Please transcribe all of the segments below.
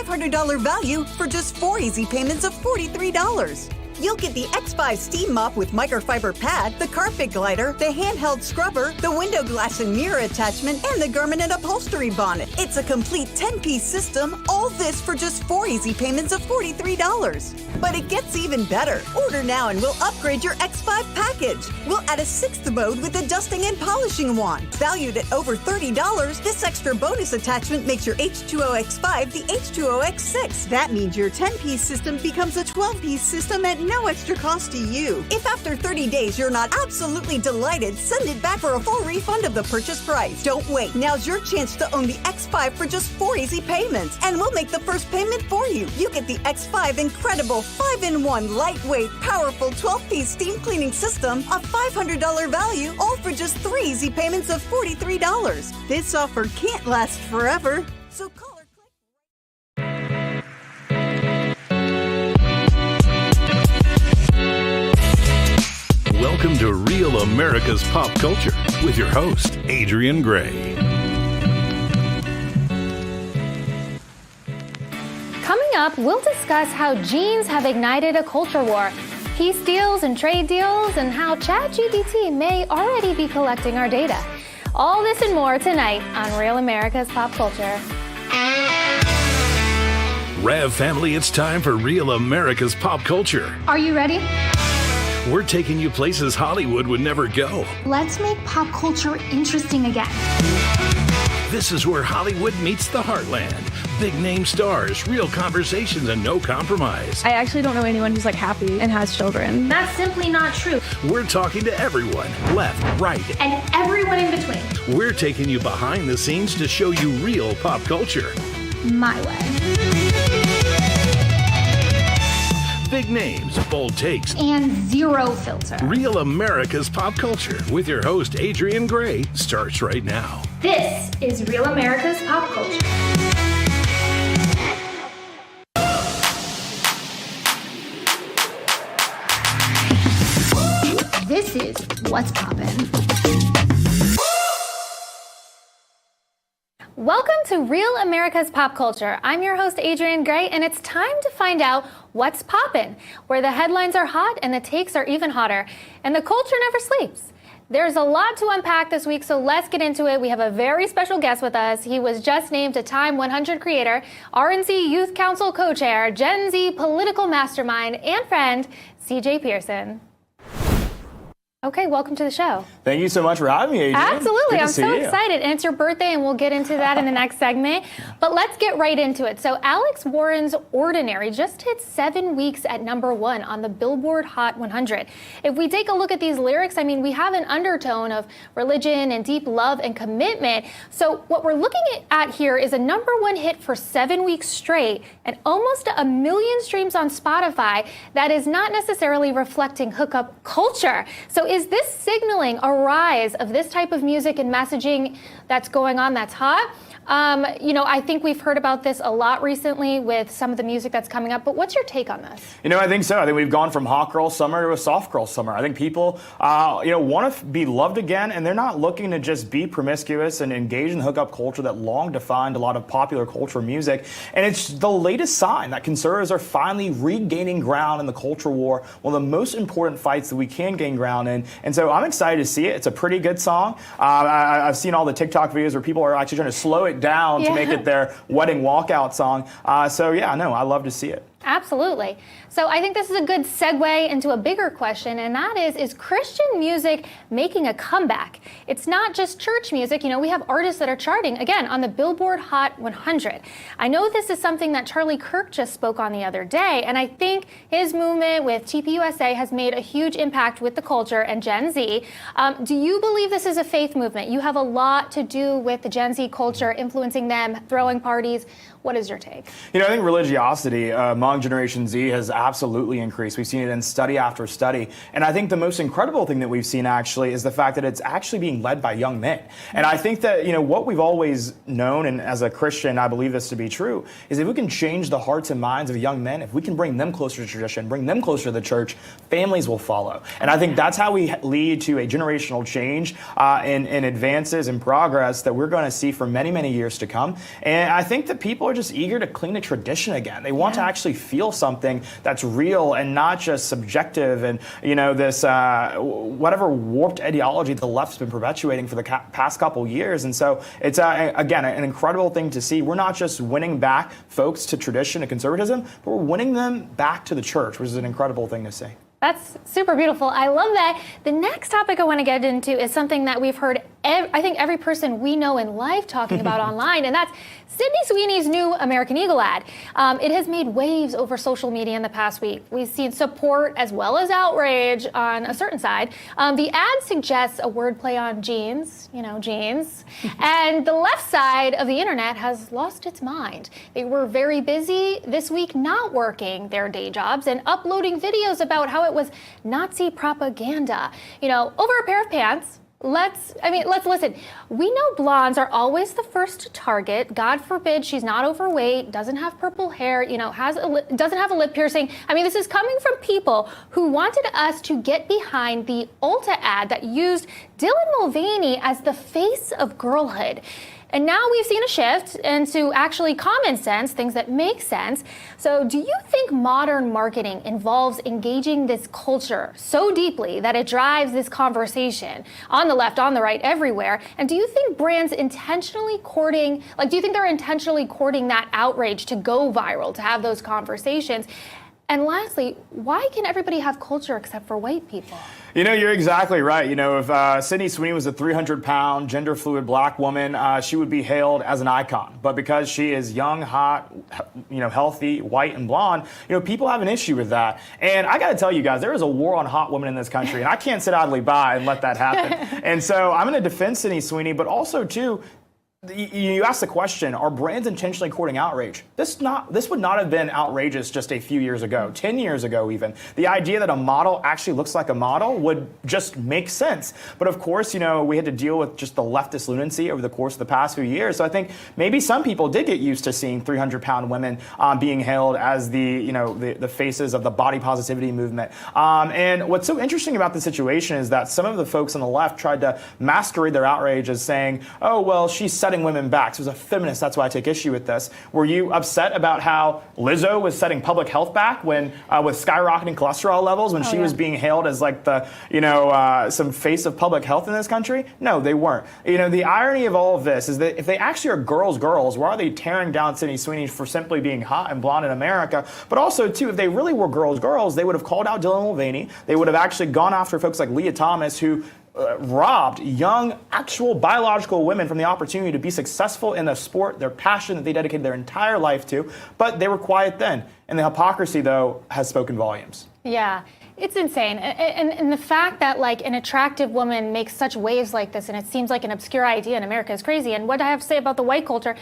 $500 value for just 4 easy payments of $43. You'll get the X5 steam mop with microfiber pad, the carpet glider, the handheld scrubber, the window glass and mirror attachment, and the garment and upholstery bonnet. It's a complete 10-piece system, all this for just 4 easy payments of $43. But it gets even better. Order now and we'll upgrade your X5 package. We'll add a 6th mode with a dusting and polishing wand. Valued at over $30, this extra bonus attachment makes your H2O X5 the H2O X6. That means your 10-piece system becomes a 12-piece system at no extra cost to you. If after 30 days you're not absolutely delighted, send it back for a full refund of the purchase price. Don't wait. Now's your chance to own the X5 for just 4 easy payments, and we'll make the first payment for you. You get the X5 incredible 5-in-1 lightweight, powerful 12-piece steam cleaning system, a $500 value, all for just 3 easy payments of $43. This offer can't last forever, so call. Welcome to Real America's Pop Culture with your host, Adrienne Gray. Coming up, we'll discuss how jeans have ignited a culture war, peace deals and trade deals, and how ChatGPT may already be collecting our data. All this and more tonight on Real America's Pop Culture. Rev family, it's time for Real America's Pop Culture. Are you ready? We're taking you places Hollywood would never go. Let's make pop culture interesting again. This is where Hollywood meets the heartland. Big name stars, real conversations, and no compromise. I actually don't know anyone who's happy and has children. That's simply not true. We're talking to everyone, left, right, And everyone in between. We're taking you behind the scenes to show you real pop culture. My way. Big names, bold takes, And zero filter. Real America's Pop Culture with your host, Adrienne Gray, starts right now. This is Real America's Pop Culture. This is What's Poppin'. Welcome to Real America's Pop Culture. I'm your host, Adrienne Gray, and it's time to find out what's poppin', where the headlines are hot and the takes are even hotter, and the culture never sleeps. There's a lot to unpack this week, so let's get into it. We have a very special guest with us. He was just named a Time 100 creator, RNC Youth Council co-chair, Gen Z political mastermind, and friend, CJ Pearson. Okay, welcome to the show. Thank you so much for having me, Adrienne. Absolutely. I'm so excited. And it's your birthday, and we'll get into that in the next segment. But let's get right into it. So Alex Warren's Ordinary just hit 7 weeks at #1 on the Billboard Hot 100. If we take a look at these lyrics, I mean, we have an undertone of religion and deep love and commitment. So what we're looking at here is a #1 hit for 7 weeks straight and almost 1 million streams on Spotify. That is not necessarily reflecting hookup culture. So is this signaling a rise of this type of music and messaging that's going on that's hot? I think we've heard about this a lot recently with some of the music that's coming up, but what's your take on this? I think so. I think we've gone from hot girl summer to a soft girl summer. I think people, want to be loved again, and they're not looking to just be promiscuous and engage in the hookup culture that long defined a lot of popular culture music. And it's the latest sign that conservatives are finally regaining ground in the culture war, one of the most important fights that we can gain ground in. And so I'm excited to see it. It's a pretty good song. I've seen all the TikTok videos where people are actually trying to slow it down to make it their wedding walkout song. I love to see it. Absolutely. So I think this is a good segue into a bigger question, and that is Christian music making a comeback? It's not just church music. We have artists that are charting, again, on the Billboard Hot 100. I know this is something that Charlie Kirk just spoke on the other day, and I think his movement with TPUSA has made a huge impact with the culture and Gen Z. Do you believe this is a faith movement? You have a lot to do with the Gen Z culture, influencing them, throwing parties. What is your take? I think religiosity among Generation Z has absolutely increased. We've seen it in study after study. And I think the most incredible thing that we've seen actually is the fact that it's actually being led by young men. And I think that, what we've always known, and as a Christian, I believe this to be true, is if we can change the hearts and minds of young men, if we can bring them closer to tradition, bring them closer to the church, families will follow. And I think that's how we lead to a generational change in advances and progress that we're going to see for many, many years to come. And I think that people are just eager to cling to tradition again. They want to actually feel something that's real and not just subjective and, this whatever warped ideology the left's been perpetuating for the past couple years. And so it's, again, an incredible thing to see. We're not just winning back folks to tradition and conservatism, but we're winning them back to the church, which is an incredible thing to see. That's super beautiful. I love that. The next topic I want to get into is something that we've heard, I think every person we know in life talking about online, and that's Sydney Sweeney's new American Eagle ad. It has made waves over social media in the past week. We've seen support as well as outrage on a certain side. The ad suggests a wordplay on jeans, jeans, and the left side of the internet has lost its mind. They were very busy this week not working their day jobs and uploading videos about how it was Nazi propaganda, over a pair of pants. Let's listen. We know blondes are always the first to target. God forbid she's not overweight, doesn't have purple hair, doesn't have a lip piercing. This is coming from people who wanted us to get behind the Ulta ad that used Dylan Mulvaney as the face of girlhood. And now we've seen a shift into actually common sense, things that make sense. So do you think modern marketing involves engaging this culture so deeply that it drives this conversation on the left, on the right, everywhere? And do you think brands intentionally courting, do you think they're intentionally courting that outrage to go viral, to have those conversations? And lastly, why can everybody have culture except for white people? You're exactly right. If Sydney Sweeney was a 300-pound, gender-fluid black woman, she would be hailed as an icon. But because she is young, hot, healthy, white, and blonde, people have an issue with that. And I got to tell you guys, there is a war on hot women in this country, and I can't sit idly by and let that happen. And so I'm going to defend Sydney Sweeney, but also, too, you asked the question, are brands intentionally courting outrage? This would not have been outrageous just a few years ago, 10 years ago even. The idea that a model actually looks like a model would just make sense. But of course, we had to deal with just the leftist lunacy over the course of the past few years. So I think maybe some people did get used to seeing 300-pound women being hailed as the faces of the body positivity movement. And what's so interesting about the situation is that some of the folks on the left tried to masquerade their outrage as saying, oh, well, she's setting women back. So as a feminist, that's why I take issue with this. Were you upset about how Lizzo was setting public health back when with skyrocketing cholesterol levels when she was being hailed as some face of public health in this country? No, they weren't. The irony of all of this is that if they actually are girls, why are they tearing down Sydney Sweeney for simply being hot and blonde in America? But also, too, if they really were girls, they would have called out Dylan Mulvaney. They would have actually gone after folks like Leah Thomas, who robbed young, actual biological women from the opportunity to be successful in a sport, their passion that they dedicated their entire life to, but they were quiet then. And the hypocrisy, though, has spoken volumes. Yeah. It's insane. And the fact that an attractive woman makes such waves like this and it seems like an obscure idea in America is crazy. And what I have to say about the white culture,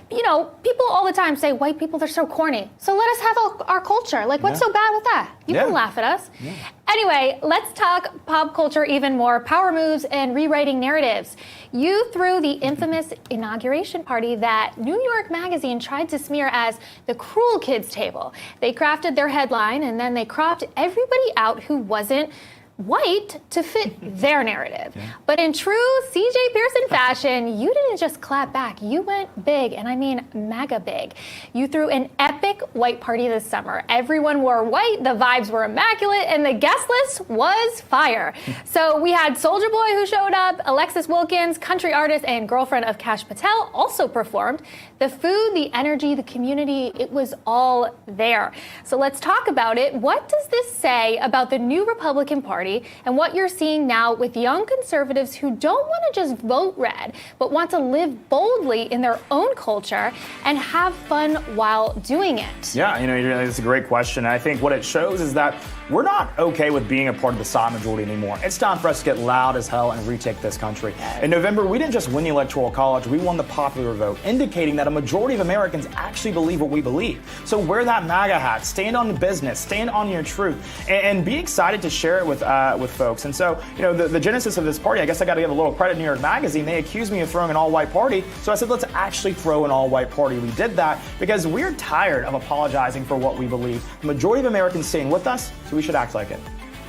people all the time say white people, they're so corny. So let us have our culture. What's so bad with that? You can laugh at us. Yeah. Anyway, let's talk pop culture even more, power moves and rewriting narratives. You threw the infamous inauguration party that New York Magazine tried to smear as the cruel kids table. They crafted their headline and then they cropped everybody out who wasn't white to fit their narrative. Yeah. But in true CJ Pearson fashion, you didn't just clap back. You went big, and I mean mega big. You threw an epic white party this summer. Everyone wore white, the vibes were immaculate, and the guest list was fire. So we had Soulja Boy who showed up, Alexis Wilkins, country artist and girlfriend of Kash Patel, also performed. The food, the energy, the community, it was all there. So let's talk about it. What does this say about the new Republican Party and what you're seeing now with young conservatives who don't want to just vote red, but want to live boldly in their own culture and have fun while doing it? Yeah, it's a great question. I think what it shows is that we're not okay with being a part of the silent majority anymore. It's time for us to get loud as hell and retake this country. In November, we didn't just win the Electoral College, we won the popular vote, indicating that a majority of Americans actually believe what we believe. So wear that MAGA hat, stand on the business, stand on your truth, and be excited to share it with folks. And so, the genesis of this party, I guess I got to give a little credit to New York Magazine. They accused me of throwing an all-white party, so I said, let's actually throw an all-white party. We did that because we're tired of apologizing for what we believe. The majority of Americans staying with us, so we should act like it.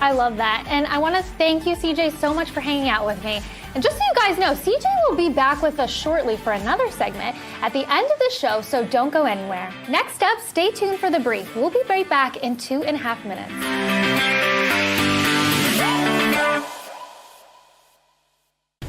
I love that. And I want to thank you, CJ, so much for hanging out with me. And just so you guys know, CJ will be back with us shortly for another segment at the end of the show, so don't go anywhere. Next up, stay tuned for The Brief. We'll be right back in 2.5 minutes.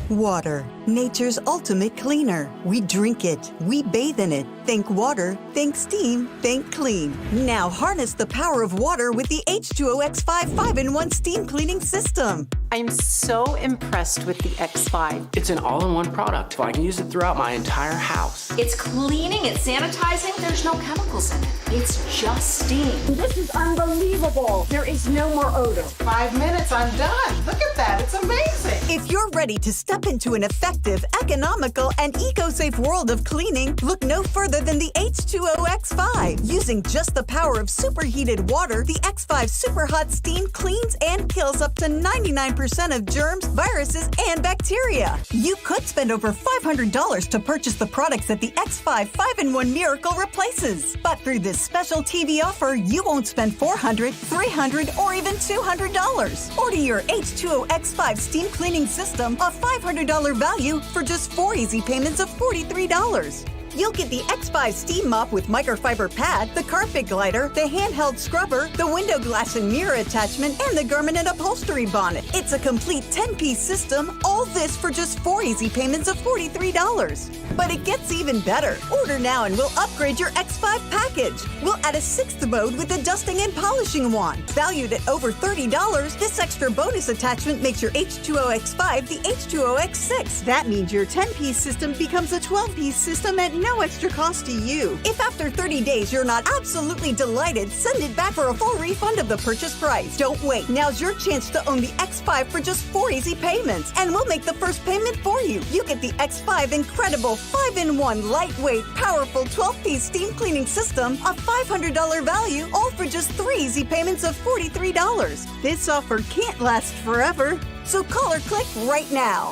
Water, nature's ultimate cleaner. We drink it, we bathe in it. Think water, think steam, think clean. Now harness the power of water with the H2O X5 5-in-1 steam cleaning system. I'm so impressed with the X5. It's an all-in-one product. I can use it throughout my entire house. It's cleaning, it's sanitizing, there's no chemicals in it. It's just steam. This is unbelievable. There is no more odor. 5 minutes, I'm done. Look at that, it's amazing. If you're ready to step into an effective, economical, and eco-safe world of cleaning, look no further than the H2O X5. Using just the power of superheated water, the X5 Super Hot Steam cleans and kills up to 99% of germs, viruses, and bacteria. You could spend over $500 to purchase the products that the X5 5-in-1 Miracle replaces. But through this special TV offer, you won't spend $400, $300, or even $200. Order your H2O X5 steam cleaning system, a $500 value, for just 4 easy payments of $43. You'll get the X5 steam mop with microfiber pad, the carpet glider, the handheld scrubber, the window glass and mirror attachment, and the garment and upholstery bonnet. It's a complete 10-piece system, all this for just 4 easy payments of $43. But it gets even better. Order now and we'll upgrade your X5 package. We'll add a 6th mode with a dusting and polishing wand. Valued at over $30, this extra bonus attachment makes your H2O X5 the H2O X6. That means your 10-piece system becomes a 12-piece system at no extra cost to you. If after 30 days you're not absolutely delighted, send it back for a full refund of the purchase price. Don't wait. Now's your chance to own the X5 for just 4 easy payments, and we'll make the first payment for you. You get the X5 incredible 5-in-1 lightweight, powerful 12-piece steam cleaning system, a $500 value, all for just 3 easy payments of $43. This offer can't last forever, so call or click right now.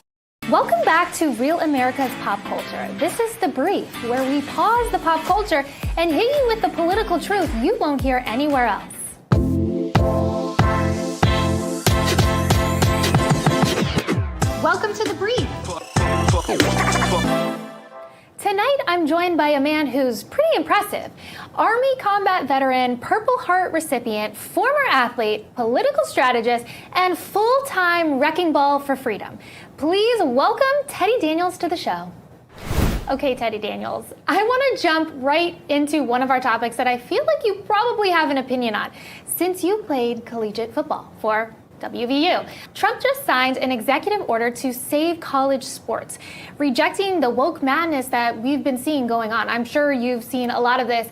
Welcome back to Real America's Pop Culture. This is The Brief, where we pause the pop culture and hit you with the political truth you won't hear anywhere else. Welcome to The Brief. Tonight, I'm joined by a man who's pretty impressive. Army combat veteran, Purple Heart recipient, former athlete, political strategist, and full-time wrecking ball for freedom. Please welcome Teddy Daniels to the show. Okay, Teddy Daniels, I want to jump right into one of our topics that I feel like you probably have an opinion on, since you played collegiate football for WVU. Trump just signed an executive order to save college sports, rejecting the woke madness that we've been seeing going on. I'm sure you've seen a lot of this.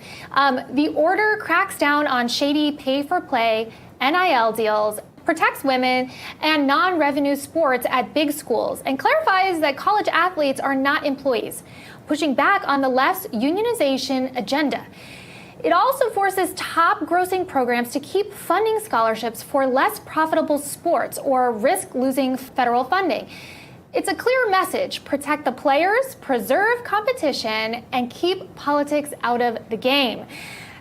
The order cracks down on shady pay-for-play, NIL deals, protects women and non-revenue sports at big schools, and clarifies that college athletes are not employees, pushing back on the left's unionization agenda. It also forces top-grossing programs to keep funding scholarships for less profitable sports or risk losing federal funding. It's a clear message: protect the players, preserve competition, and keep politics out of the game.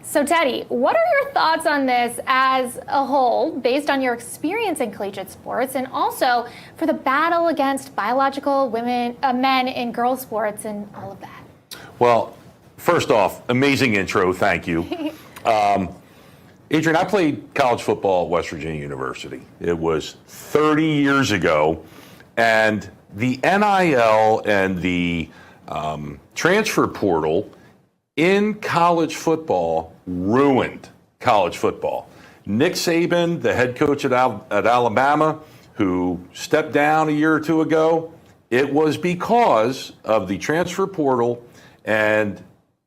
So Teddy, what are your thoughts on this as a whole, based on your experience in collegiate sports, and also for the battle against biological men in girls sports and all of that? Well, first off, amazing intro, thank you. Adrienne, I played college football at West Virginia University. It was 30 years ago, and the NIL and the transfer portal in college football ruined college football. Nick Saban, the head coach at Alabama, who stepped down a year or two ago, it was because of the transfer portal and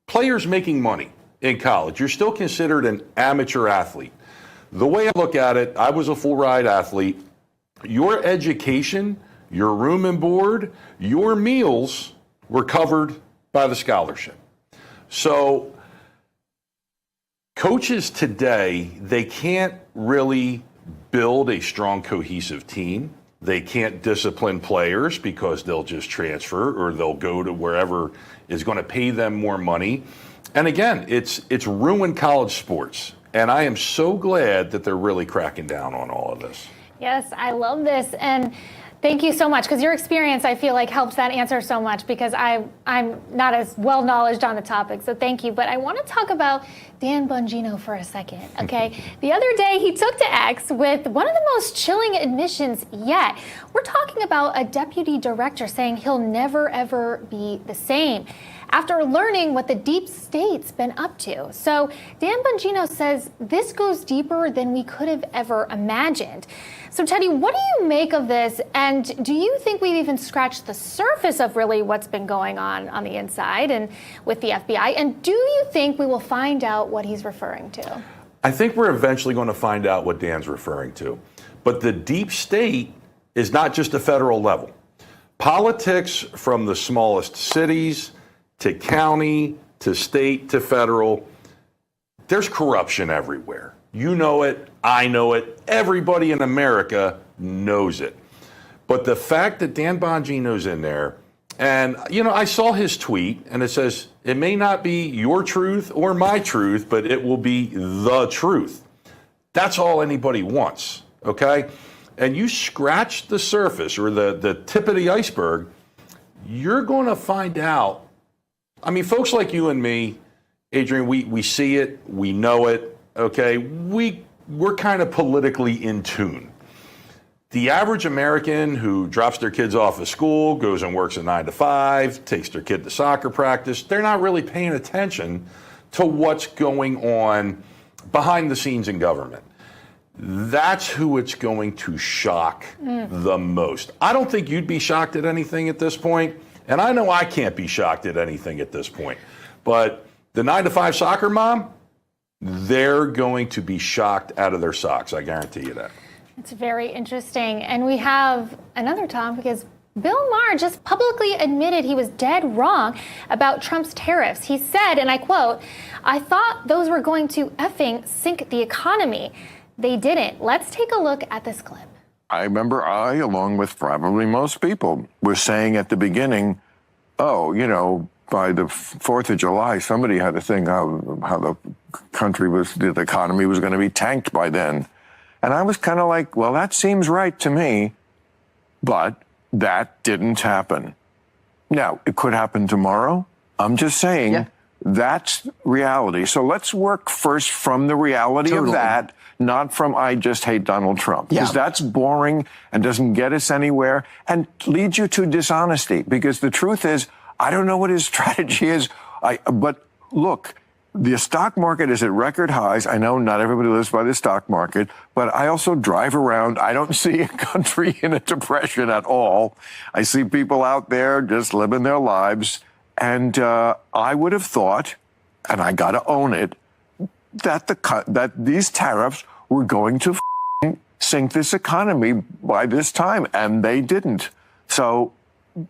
players making money in college. You're still considered an amateur athlete. The way I look at it, I was a full ride athlete. Your education, your room and board, your meals were covered by the scholarship. So coaches today, they can't really build a strong, cohesive team. They can't discipline players because they'll just transfer or they'll go to wherever is going to pay them more money. And again, it's ruined college sports. And I am so glad that they're really cracking down on all of this. Yes, I love this. And thank you so much, because your experience, I feel like, helps that answer so much, because I'm not as well knowledgeable on the topic. So thank you. But I want to talk about Dan Bongino for a second, okay? The other day, he took to X with one of the most chilling admissions yet. We're talking about a deputy director saying he'll never, ever be the same after learning what the deep state's been up to. So Dan Bongino says this goes deeper than we could have ever imagined. So Teddy, what do you make of this? And do you think we've even scratched the surface of really what's been going on the inside and with the FBI? And do you think we will find out what he's referring to? I think we're eventually going to find out what Dan's referring to. But the deep state is not just a federal level. Politics from the smallest cities to county, to state, to federal, there's corruption everywhere. You know it, I know it, everybody in America knows it. But the fact that Dan Bongino's in there, and I saw his tweet, and it says, it may not be your truth or my truth, but it will be the truth. That's all anybody wants, okay? And you scratch the surface, or the tip of the iceberg, you're going to find out. I mean, folks like you and me, Adrienne, we see it, we know it, okay? We're kind of politically in tune. The average American who drops their kids off at school, goes and works a 9 to 5, takes their kid to soccer practice, they're not really paying attention to what's going on behind the scenes in government. That's who it's going to shock the most. I don't think you'd be shocked at anything at this point. And I know I can't be shocked at anything at this point. But the 9 to 5 soccer mom, they're going to be shocked out of their socks. I guarantee you that. It's very interesting. And we have another topic, because Bill Maher just publicly admitted he was dead wrong about Trump's tariffs. He said, and I quote, "I thought those were going to effing sink the economy. They didn't." Let's take a look at this clip. I remember along with probably most people, were saying at the beginning, by the 4th of July, somebody had to think how the country the economy was going to be tanked by then. And I was kind of like, well, that seems right to me, but that didn't happen. Now, it could happen tomorrow. I'm just saying that's reality. So let's work first from the reality of that, not from I just hate Donald Trump. Because that's boring and doesn't get us anywhere and leads you to dishonesty. Because the truth is, I don't know what his strategy is. But look, the stock market is at record highs. I know not everybody lives by the stock market, but I also drive around. I don't see a country in a depression at all. I see people out there just living their lives. And I would have thought, and I got to own it, that these tariffs were going to sink this economy by this time, and they didn't. So,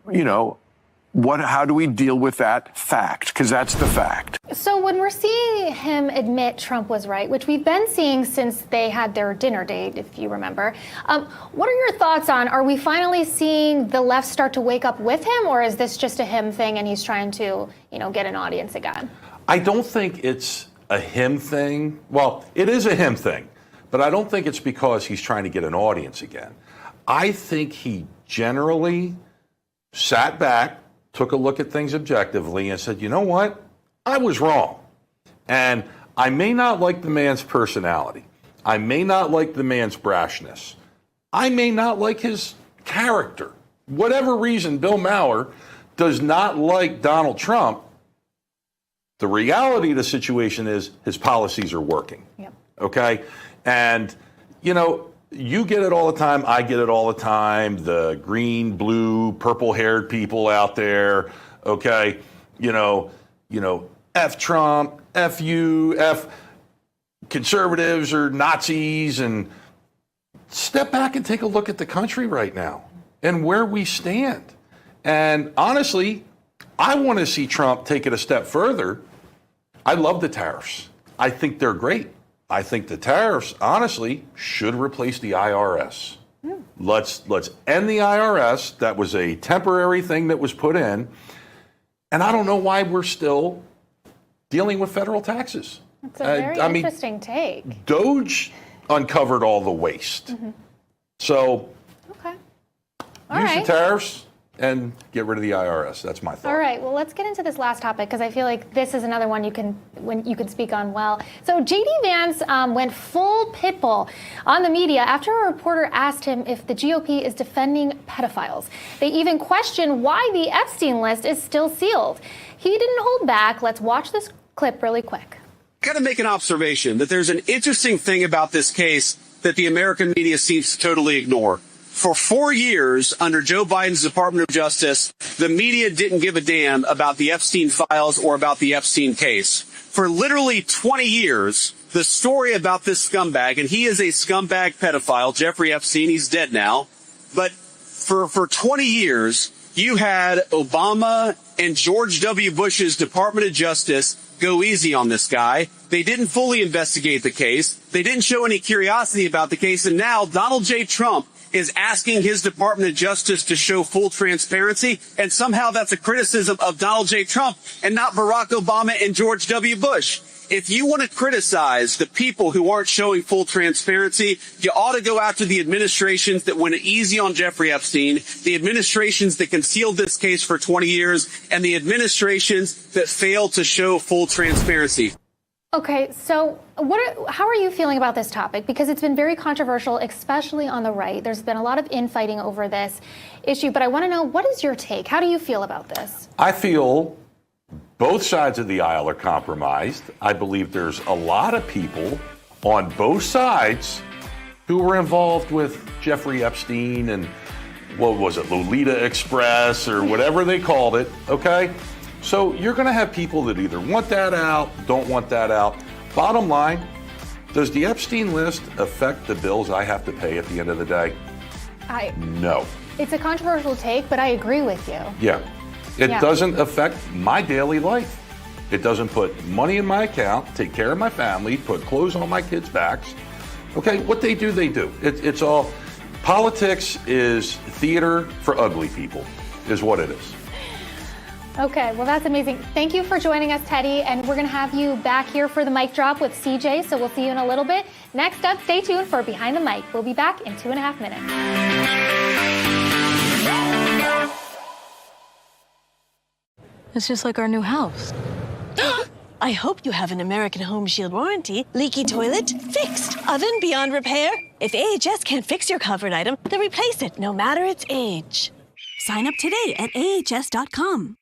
how do we deal with that fact? Because that's the fact. So when we're seeing him admit Trump was right, which we've been seeing since they had their dinner date, if you remember, what are your thoughts on, are we finally seeing the left start to wake up with him, or is this just a him thing and he's trying to, get an audience again? I don't think it's a him thing. Well, it is a him thing, but I don't think it's because he's trying to get an audience again. I think he generally sat back, took a look at things objectively, and said, you know what? I was wrong. And I may not like the man's personality. I may not like the man's brashness. I may not like his character. Whatever reason Bill Maher does not like Donald Trump, the reality of the situation is his policies are working. Yep. Okay? And, you get it all the time. I get it all the time. The green, blue, purple-haired people out there, okay? F Trump, F you, F conservatives or Nazis, and step back and take a look at the country right now and where we stand. And honestly, I want to see Trump take it a step further. I love the tariffs. I think they're great. I think the tariffs, honestly, should replace the IRS. Let's end the IRS. That was a temporary thing that was put in. And I don't know why we're still dealing with federal taxes. It's a very interesting take. Doge uncovered all the waste. So use the tariffs and get rid of the IRS. That's my thought. All right. Well, let's get into this last topic because I feel like this is another one you can speak on well. So JD Vance went full pit bull on the media after a reporter asked him if the GOP is defending pedophiles. They even questioned why the Epstein list is still sealed. He didn't hold back. Let's watch this clip really quick. I've got to make an observation that there's an interesting thing about this case that the American media seems to totally ignore. For 4 years, under Joe Biden's Department of Justice, the media didn't give a damn about the Epstein files or about the Epstein case. For literally 20 years, the story about this scumbag, and he is a scumbag pedophile, Jeffrey Epstein, he's dead now, but for 20 years, you had Obama and George W. Bush's Department of Justice go easy on this guy. They didn't fully investigate the case. They didn't show any curiosity about the case, and now Donald J. Trump is asking his Department of Justice to show full transparency, and somehow that's a criticism of Donald J. Trump and not Barack Obama and George W. Bush. If you want to criticize the people who aren't showing full transparency, you ought to go after the administrations that went easy on Jeffrey Epstein, the administrations that concealed this case for 20 years, and the administrations that failed to show full transparency. Okay, so how are you feeling about this topic? Because it's been very controversial, especially on the right. There's been a lot of infighting over this issue, but I want to know, what is your take? How do you feel about this? I feel both sides of the aisle are compromised. I believe there's a lot of people on both sides who were involved with Jeffrey Epstein and what was it, Lolita Express or whatever they called it, okay? So you're going to have people that either want that out, don't want that out. Bottom line, does the Epstein list affect the bills I have to pay at the end of the day? No. It's a controversial take, but I agree with you. Yeah. It doesn't affect my daily life. It doesn't put money in my account, take care of my family, put clothes on my kids' backs. Okay, what they do, they do. It's all, politics is theater for ugly people, is what it is. Okay, well, that's amazing. Thank you for joining us, Teddy, and we're going to have you back here for the mic drop with CJ, so we'll see you in a little bit. Next up, stay tuned for Behind the Mic. We'll be back in 2.5 minutes. It's just like our new house. I hope you have an American Home Shield warranty. Leaky toilet? Fixed. Oven beyond repair? If AHS can't fix your covered item, then replace it, no matter its age. Sign up today at ahs.com.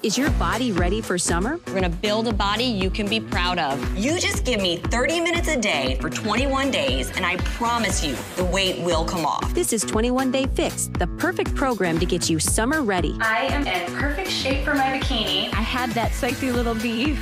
Is your body ready for summer? We're gonna build a body you can be proud of. You just give me 30 minutes a day for 21 days, and I promise you, the weight will come off. This is 21 Day Fix, the perfect program to get you summer ready. I am in perfect shape for my bikini. I had that sexy little V.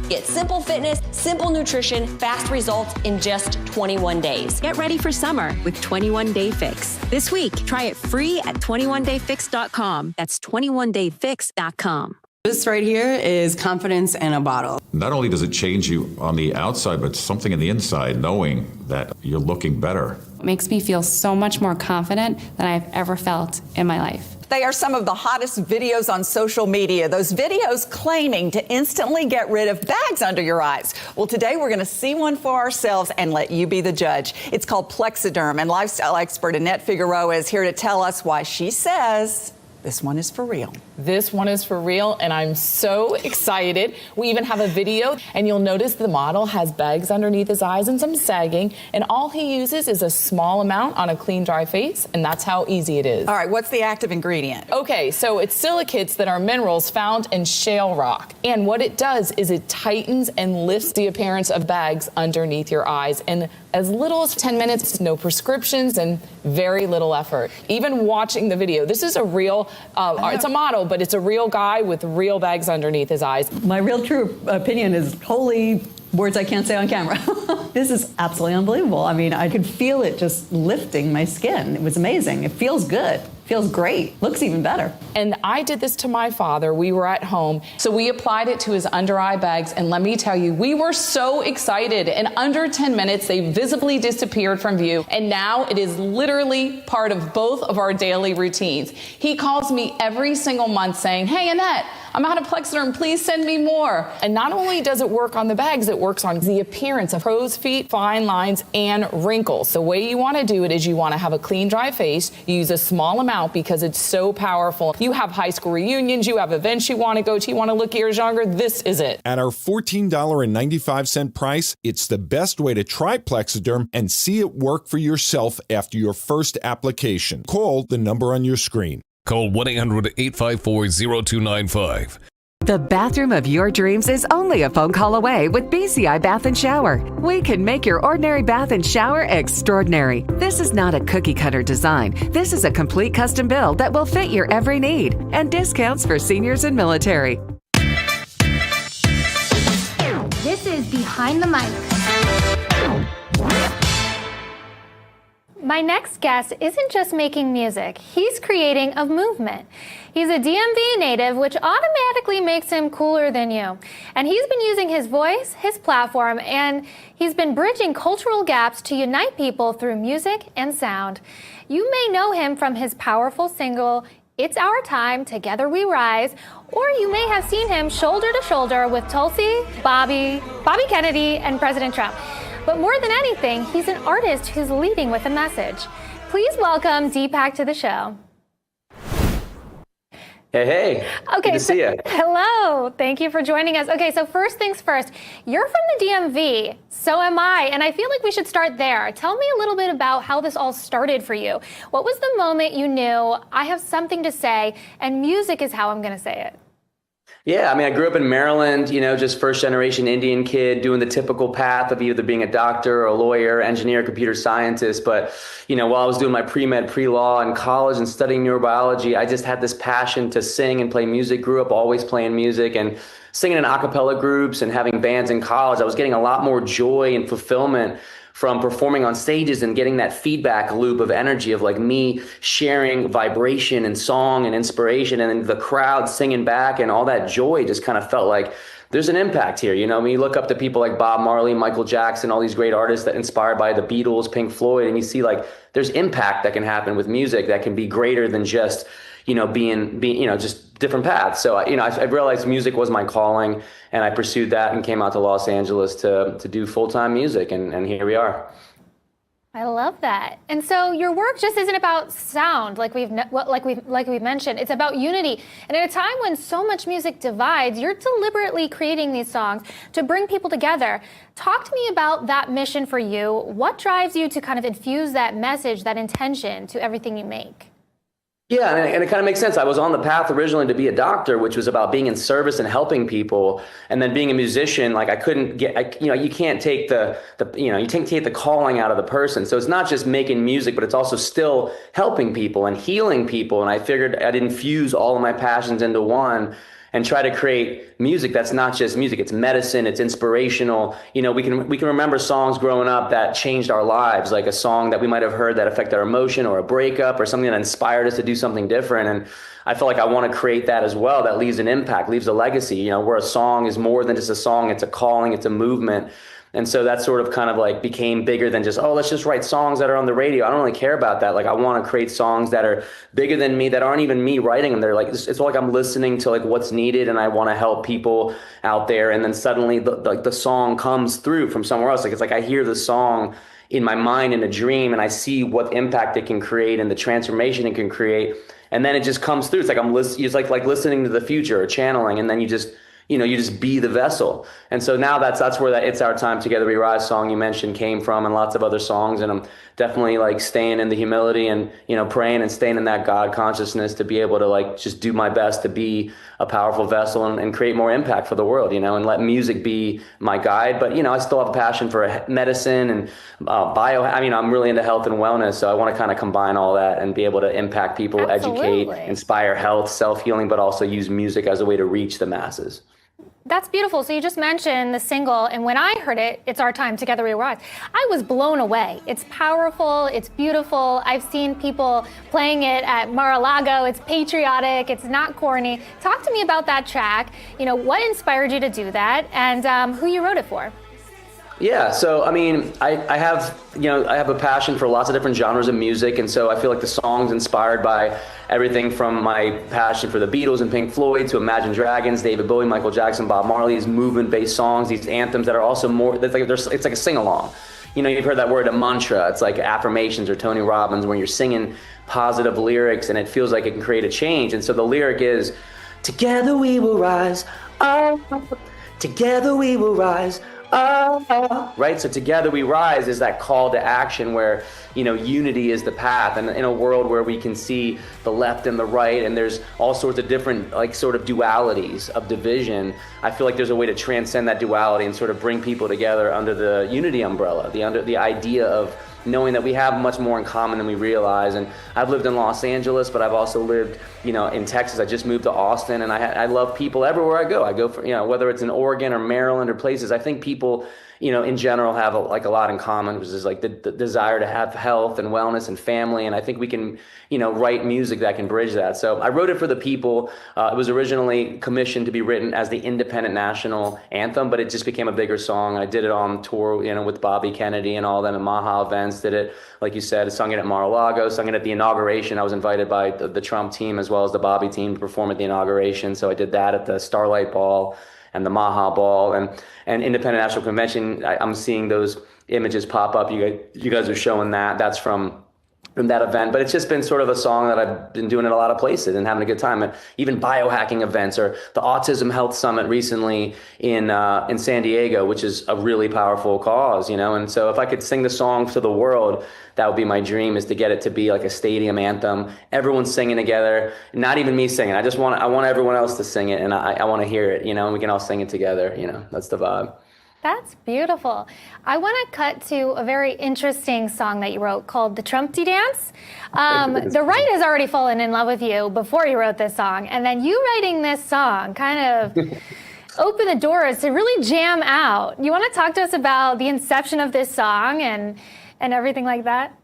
Get simple fitness, simple nutrition, fast results in just 21 days. Get ready for summer with 21 Day Fix. This week, try it free at 21dayfix.com. That's 21dayfix.com. This right here is confidence in a bottle. Not only does it change you on the outside, but something in the inside, knowing that you're looking better. It makes me feel so much more confident than I've ever felt in my life. They are some of the hottest videos on social media. Those videos claiming to instantly get rid of bags under your eyes. Well, today we're going to see one for ourselves and let you be the judge. It's called Plexiderm, and lifestyle expert Annette Figueroa is here to tell us why she says this one is for real. This one is for real, and I'm so excited. We even have a video, and you'll notice the model has bags underneath his eyes and some sagging, and all he uses is a small amount on a clean, dry face, and that's how easy it is. All right, what's the active ingredient? Okay, so it's silicates that are minerals found in shale rock, and what it does is it tightens and lifts the appearance of bags underneath your eyes, and as little as 10 minutes, no prescriptions, and very little effort. Even watching the video, this is a real, it's a model, but it's a real guy with real bags underneath his eyes. My real true opinion is holy words I can't say on camera. This is absolutely unbelievable. I mean, I could feel it just lifting my skin. It was amazing. It feels good. Feels great. Looks even better. And I did this to my father. We were at home. So we applied it to his under eye bags. And let me tell you, we were so excited. In under 10 minutes, they visibly disappeared from view. And now it is literally part of both of our daily routines. He calls me every single month saying, "Hey, Annette, I'm out of Plexiderm. Please send me more." And not only does it work on the bags, it works on the appearance of crow's feet, fine lines, and wrinkles. The way you want to do it is you want to have a clean, dry face. You use a small amount because it's so powerful. You have high school reunions, you have events you want to go to, you want to look years younger. This is it. At our $14.95 price, it's the best way to try Plexiderm and see it work for yourself after your first application. Call the number on your screen. Call 1-800-854-0295. The bathroom of your dreams is only a phone call away with BCI Bath and Shower. We can make your ordinary bath and shower extraordinary. This is not a cookie cutter design. This is a complete custom build that will fit your every need, and discounts for seniors and military. This is Behind the Mic. My next guest isn't just making music, he's creating a movement. He's a DMV native, which automatically makes him cooler than you. And he's been using his voice, his platform, and he's been bridging cultural gaps to unite people through music and sound. You may know him from his powerful single, "It's Our Time, Together We Rise," or you may have seen him shoulder to shoulder with Tulsi, Bobby Kennedy, and President Trump. But more than anything, he's an artist who's leading with a message. Please welcome Dpack to the show. Hey. Okay, Good to see you. Hello. Thank you for joining us. Okay, so first things first, you're from the DMV, so am I, and I feel like we should start there. Tell me a little bit about how this all started for you. What was the moment you knew, I have something to say, and music is how I'm going to say it? Yeah, I mean, I grew up in Maryland, just first generation Indian kid doing the typical path of either being a doctor or a lawyer, engineer, computer scientist. But, while I was doing my pre-med, pre-law in college and studying neurobiology, I just had this passion to sing and play music. Grew up always playing music and singing in a cappella groups and having bands in college. I was getting a lot more joy and fulfillment from performing on stages and getting that feedback loop of energy of like me sharing vibration and song and inspiration, and then the crowd singing back, and all that joy just kind of felt like there's an impact here. When you look up to people like Bob Marley, Michael Jackson, all these great artists that inspired by the Beatles, Pink Floyd, and you see like there's impact that can happen with music that can be greater than just being just different paths. So I realized music was my calling, and I pursued that and came out to Los Angeles to do full-time music, and here we are. I love that. And so your work just isn't about sound, like we've mentioned. It's about unity. And at a time when so much music divides, you're deliberately creating these songs to bring people together. Talk to me about that mission for you. What drives you to kind of infuse that message, that intention to everything you make? Yeah, and it kind of makes sense. I was on the path originally to be a doctor, which was about being in service and helping people. And then being a musician, like I couldn't get, you can't take you can't take the calling out of the person. So it's not just making music, but it's also still helping people and healing people. And I figured I'd infuse all of my passions into one and try to create music that's not just music. It's medicine, it's inspirational. We can remember songs growing up that changed our lives, like a song that we might have heard that affected our emotion, or a breakup, or something that inspired us to do something different. And I feel like I want to create that as well, that leaves an impact, leaves a legacy, where a song is more than just a song, it's a calling, it's a movement. And so that sort of kind of like became bigger than just, let's just write songs that are on the radio. I don't really care about that. Like I want to create songs that are bigger than me, that aren't even me writing them. They're like, it's like I'm listening to like what's needed, and I want to help people out there. And then suddenly the song comes through from somewhere else. Like it's like I hear the song in my mind in a dream, and I see what impact it can create and the transformation it can create. And then it just comes through. It's like it's like listening to the future or channeling, and then you just be the vessel. And so now that's where that "It's Our Time, Together We Rise" song you mentioned came from, and lots of other songs. And I'm definitely like staying in the humility and, praying and staying in that God consciousness to be able to like just do my best to be a powerful vessel and create more impact for the world, and let music be my guide. But, I still have a passion for medicine and I'm really into health and wellness. So I want to kind of combine all that and be able to impact people, Absolutely. Educate, inspire health, self-healing, but also use music as a way to reach the masses. That's beautiful. So you just mentioned the single, and when I heard it, It's Our Time, Together We Rise, I was blown away. It's powerful, it's beautiful. I've seen people playing it at Mar-a-Lago. It's patriotic, it's not corny. Talk to me about that track. You know, what inspired you to do that, and who you wrote it for? Yeah, so I mean, I have a passion for lots of different genres of music, and so I feel like the song's inspired by everything from my passion for the Beatles and Pink Floyd to Imagine Dragons, David Bowie, Michael Jackson, Bob Marley, these movement-based songs, these anthems that are also more, it's like a sing-along. You know, you've heard that word, a mantra. It's like affirmations or Tony Robbins, when you're singing positive lyrics and it feels like it can create a change. And so the lyric is, together we will rise, oh, together we will rise, oh, right? So together we rise is that call to action where, you know, unity is the path. And in a world where we can see the left and the right, and there's all sorts of different, like, sort of dualities of division, I feel like there's a way to transcend that duality and sort of bring people together under the unity umbrella, the idea of knowing that we have much more in common than we realize. And I've lived in Los Angeles, but I've also lived, you know, in Texas. I just moved to Austin, and I love people everywhere I go. I go for, you know, whether it's in Oregon or Maryland or places, I think people, you know, in general have a lot in common, which is like the desire to have health and wellness and family. And I think we can, you know, write music that can bridge that. So I wrote it for the people. It was originally commissioned to be written as the independent national anthem, but it just became a bigger song. I did it on tour, you know, with Bobby Kennedy and all them at Maha events. Did it, like you said, sung it at Mar-a-Lago, sung it at the inauguration. I was invited by the Trump team as well as the Bobby team to perform at the inauguration. So I did that at the Starlight Ball and the Maha Ball and Independent National Convention. I'm seeing those images pop up. You guys are showing that. That's from that event. But it's just been sort of a song that I've been doing in a lot of places and having a good time at even biohacking events or the Autism Health Summit recently in San Diego, which is a really powerful cause, you know. And so if I could sing the song to the world, that would be my dream, is to get it to be like a stadium anthem. Everyone's singing together, not even me singing. I want everyone else to sing it, and I want to hear it, you know, and we can all sing it together, you know. That's the vibe. That's beautiful. I want to cut to a very interesting song that you wrote called The Trumpty Dance. The right has already fallen in love with you before you wrote this song, and then you writing this song kind of opened the doors to really jam out. You want to talk to us about the inception of this song and everything like that?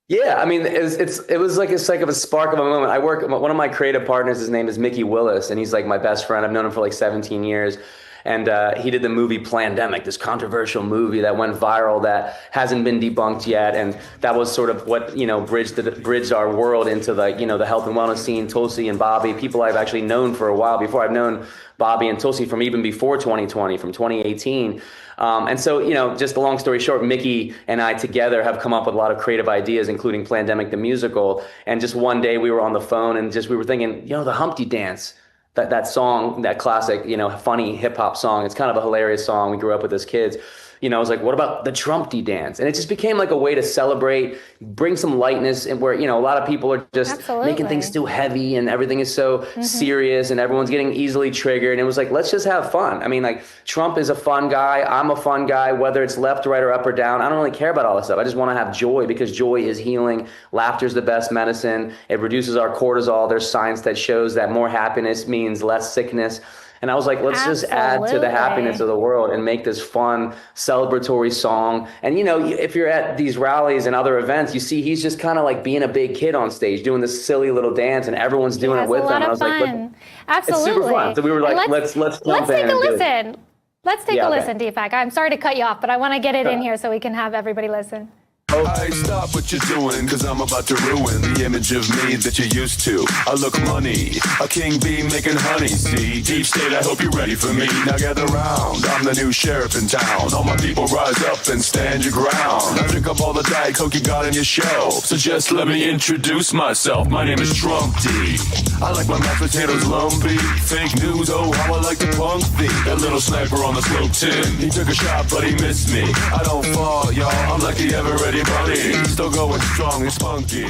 Yeah, I mean, it was like it's like a spark of a moment. One of my creative partners, his name is Mickey Willis, and he's like my best friend. I've known him for like 17 years. And he did the movie Plandemic, this controversial movie that went viral that hasn't been debunked yet. And that was sort of what, you know, bridged our world into the, you know, the health and wellness scene. Tulsi and Bobby, people I've actually known for a while before. I've known Bobby and Tulsi from even before 2020, from 2018. And so, you know, just a long story short, Mickey and I together have come up with a lot of creative ideas, including Plandemic, the musical. And just one day we were on the phone and we were thinking, you know, the Humpty Dance. That song, that classic, you know, funny hip hop song. It's kind of a hilarious song. We grew up with as kids. You know, I was like, what about the Trumpty Dance? And it just became like a way to celebrate, bring some lightness, and where, you know, a lot of people are just making things too heavy and everything is so serious and everyone's getting easily triggered. And it was like, let's just have fun. I mean, like, Trump is a fun guy. I'm a fun guy, whether it's left, right, or up or down. I don't really care about all this stuff. I just want to have joy, because joy is healing. Laughter is the best medicine. It reduces our cortisol. There's science that shows that more happiness means less sickness. And I was like, let's just add to the happiness of the world and make this fun, celebratory song. And, you know, if you're at these rallies and other events, you see he's just kind of like being a big kid on stage, doing this silly little dance, and everyone's doing it with him. And I was like, absolutely. It's super fun. So we were like, let's take a listen. Let's take a listen, Dpack. I'm sorry to cut you off, but I want to get it in here so we can have everybody listen. Hey, stop what you're doing, cause I'm about to ruin the image of me that you're used to. I look money, a king bee making honey, see? Deep state, I hope you're ready for me. Now gather round, I'm the new sheriff in town. All my people rise up and stand your ground. Now drink up all the Diet Coke you got on your shelf. So just let me introduce myself, my name is Trumpty. I like my mashed potatoes lumpy. Fake news, oh how I like the punk thing. That little sniper on the slope tin. He took a shot but he missed me. I don't fall, y'all, I'm like the ever-ready bunny. Still going strong and spunky.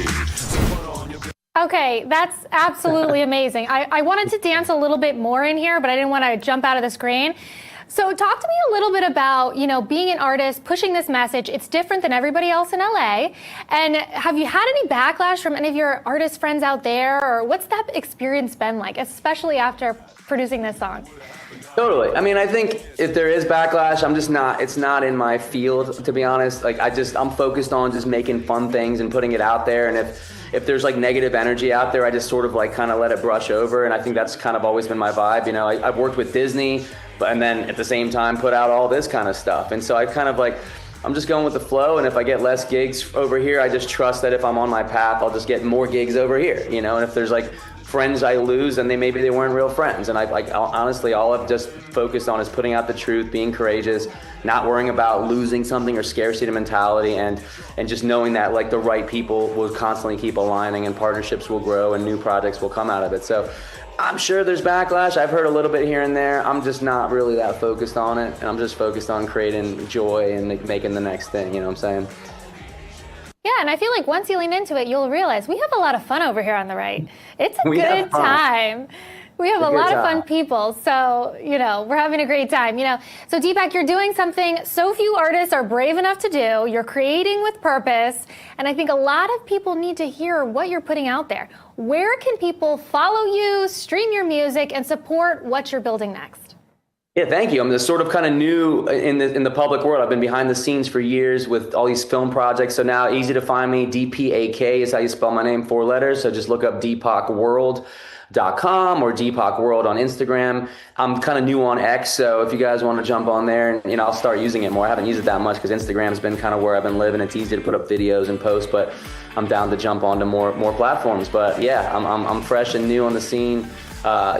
Okay, that's absolutely amazing. I wanted to dance a little bit more in here, but I didn't want to jump out of the screen. So talk to me a little bit about, you know, being an artist, pushing this message. It's different than everybody else in LA. And have you had any backlash from any of your artist friends out there? Or what's that experience been like, especially after producing this song? Totally. I mean, I think if there is backlash, it's not in my field, to be honest. Like, I'm focused on just making fun things and putting it out there. And if there's like negative energy out there, I just sort of like kind of let it brush over. And I think that's kind of always been my vibe. You know, I've worked with Disney, and then at the same time put out all this kind of stuff. And so I kind of like, I'm just going with the flow. And if I get less gigs over here, I just trust that if I'm on my path, I'll just get more gigs over here, you know? And if there's like friends I lose, and maybe they weren't real friends. And honestly, all I've just focused on is putting out the truth, being courageous, not worrying about losing something or scarcity mentality, and just knowing that like the right people will constantly keep aligning, and partnerships will grow and new projects will come out of it. So I'm sure there's backlash. I've heard a little bit here and there. I'm just not really that focused on it. And I'm just focused on creating joy and making the next thing, you know what I'm saying? Yeah, and I feel like once you lean into it, you'll realize we have a lot of fun over here on the right. It's a good time. We have a lot of fun people, so, you know, we're having a great time, you know. So, Dpack, you're doing something so few artists are brave enough to do. You're creating with purpose, and I think a lot of people need to hear what you're putting out there. Where can people follow you, stream your music, and support what you're building next? Yeah, thank you. I'm just sort of kind of new in the public world. I've been behind the scenes for years with all these film projects. So now easy to find me. Dpack is how you spell my name, 4 letters. So just look up dpackworld.com or Dpack World on Instagram. I'm kind of new on X, so if you guys want to jump on there, and, you know, I'll start using it more. I haven't used it that much because Instagram's been kind of where I've been living. It's easy to put up videos and post, but I'm down to jump onto more platforms. But yeah, I'm fresh and new on the scene.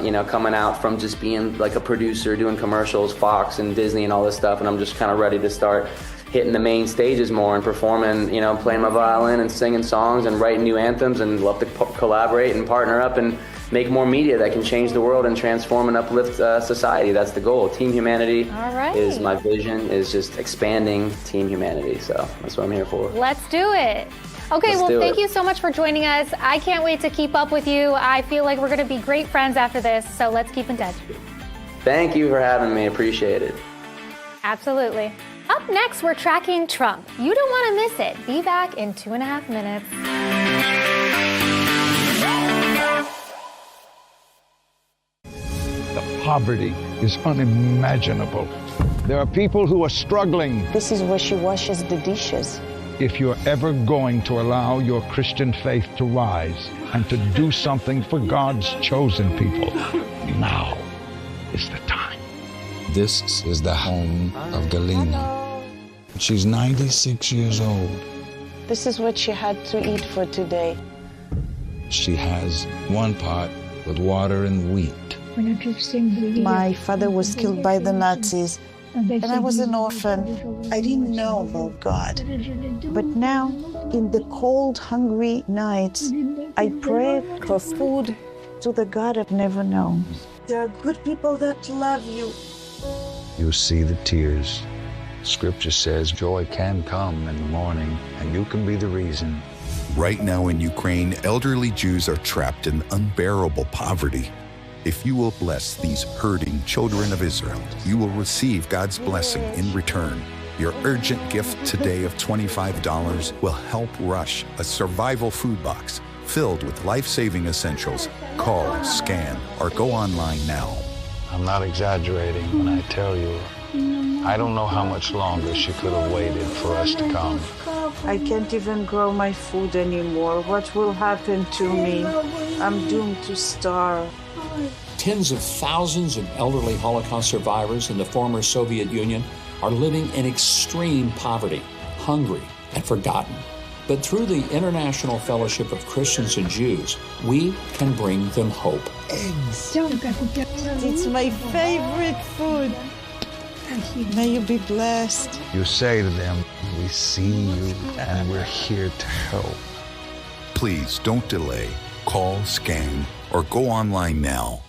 You know, coming out from just being like a producer, doing commercials, Fox and Disney and all this stuff. And I'm just kind of ready to start hitting the main stages more and performing, you know, playing my violin and singing songs and writing new anthems, and love to collaborate and partner up and make more media that can change the world and transform and uplift society. That's the goal. Team Humanity is my vision, is just expanding Team Humanity. So that's what I'm here for. Let's do it. Okay, well, thank you so much for joining us. I can't wait to keep up with you. I feel like we're going to be great friends after this, so let's keep in touch. Thank you for having me. Appreciate it. Absolutely. Up next, we're tracking Trump. You don't want to miss it. Be back in 2.5 minutes. The poverty is unimaginable. There are people who are struggling. This is where she washes the dishes. If you're ever going to allow your Christian faith to rise and to do something for God's chosen people, now is the time. This is the home of Galena. She's 96 years old. This is what she had to eat for today. She has one pot with water and wheat. My father was killed by the Nazis, and I was an orphan. I didn't know about God. But now, in the cold, hungry nights, I pray for food to the God I've never known. There are good people that love you. You see the tears. Scripture says joy can come in the morning, and you can be the reason. Right now in Ukraine, elderly Jews are trapped in unbearable poverty. If you will bless these hurting children of Israel, you will receive God's blessing in return. Your urgent gift today of $25 will help rush a survival food box filled with life-saving essentials. Call, scan, or go online now. I'm not exaggerating when I tell you, I don't know how much longer she could have waited for us to come. I can't even grow my food anymore. What will happen to me? I'm doomed to starve. Tens of thousands of elderly Holocaust survivors in the former Soviet Union are living in extreme poverty, hungry, and forgotten. But through the International Fellowship of Christians and Jews, we can bring them hope. Eggs. It's my favorite food. May you be blessed. You say to them, we see you and we're here to help. Please don't delay. Call, scan, or go online now.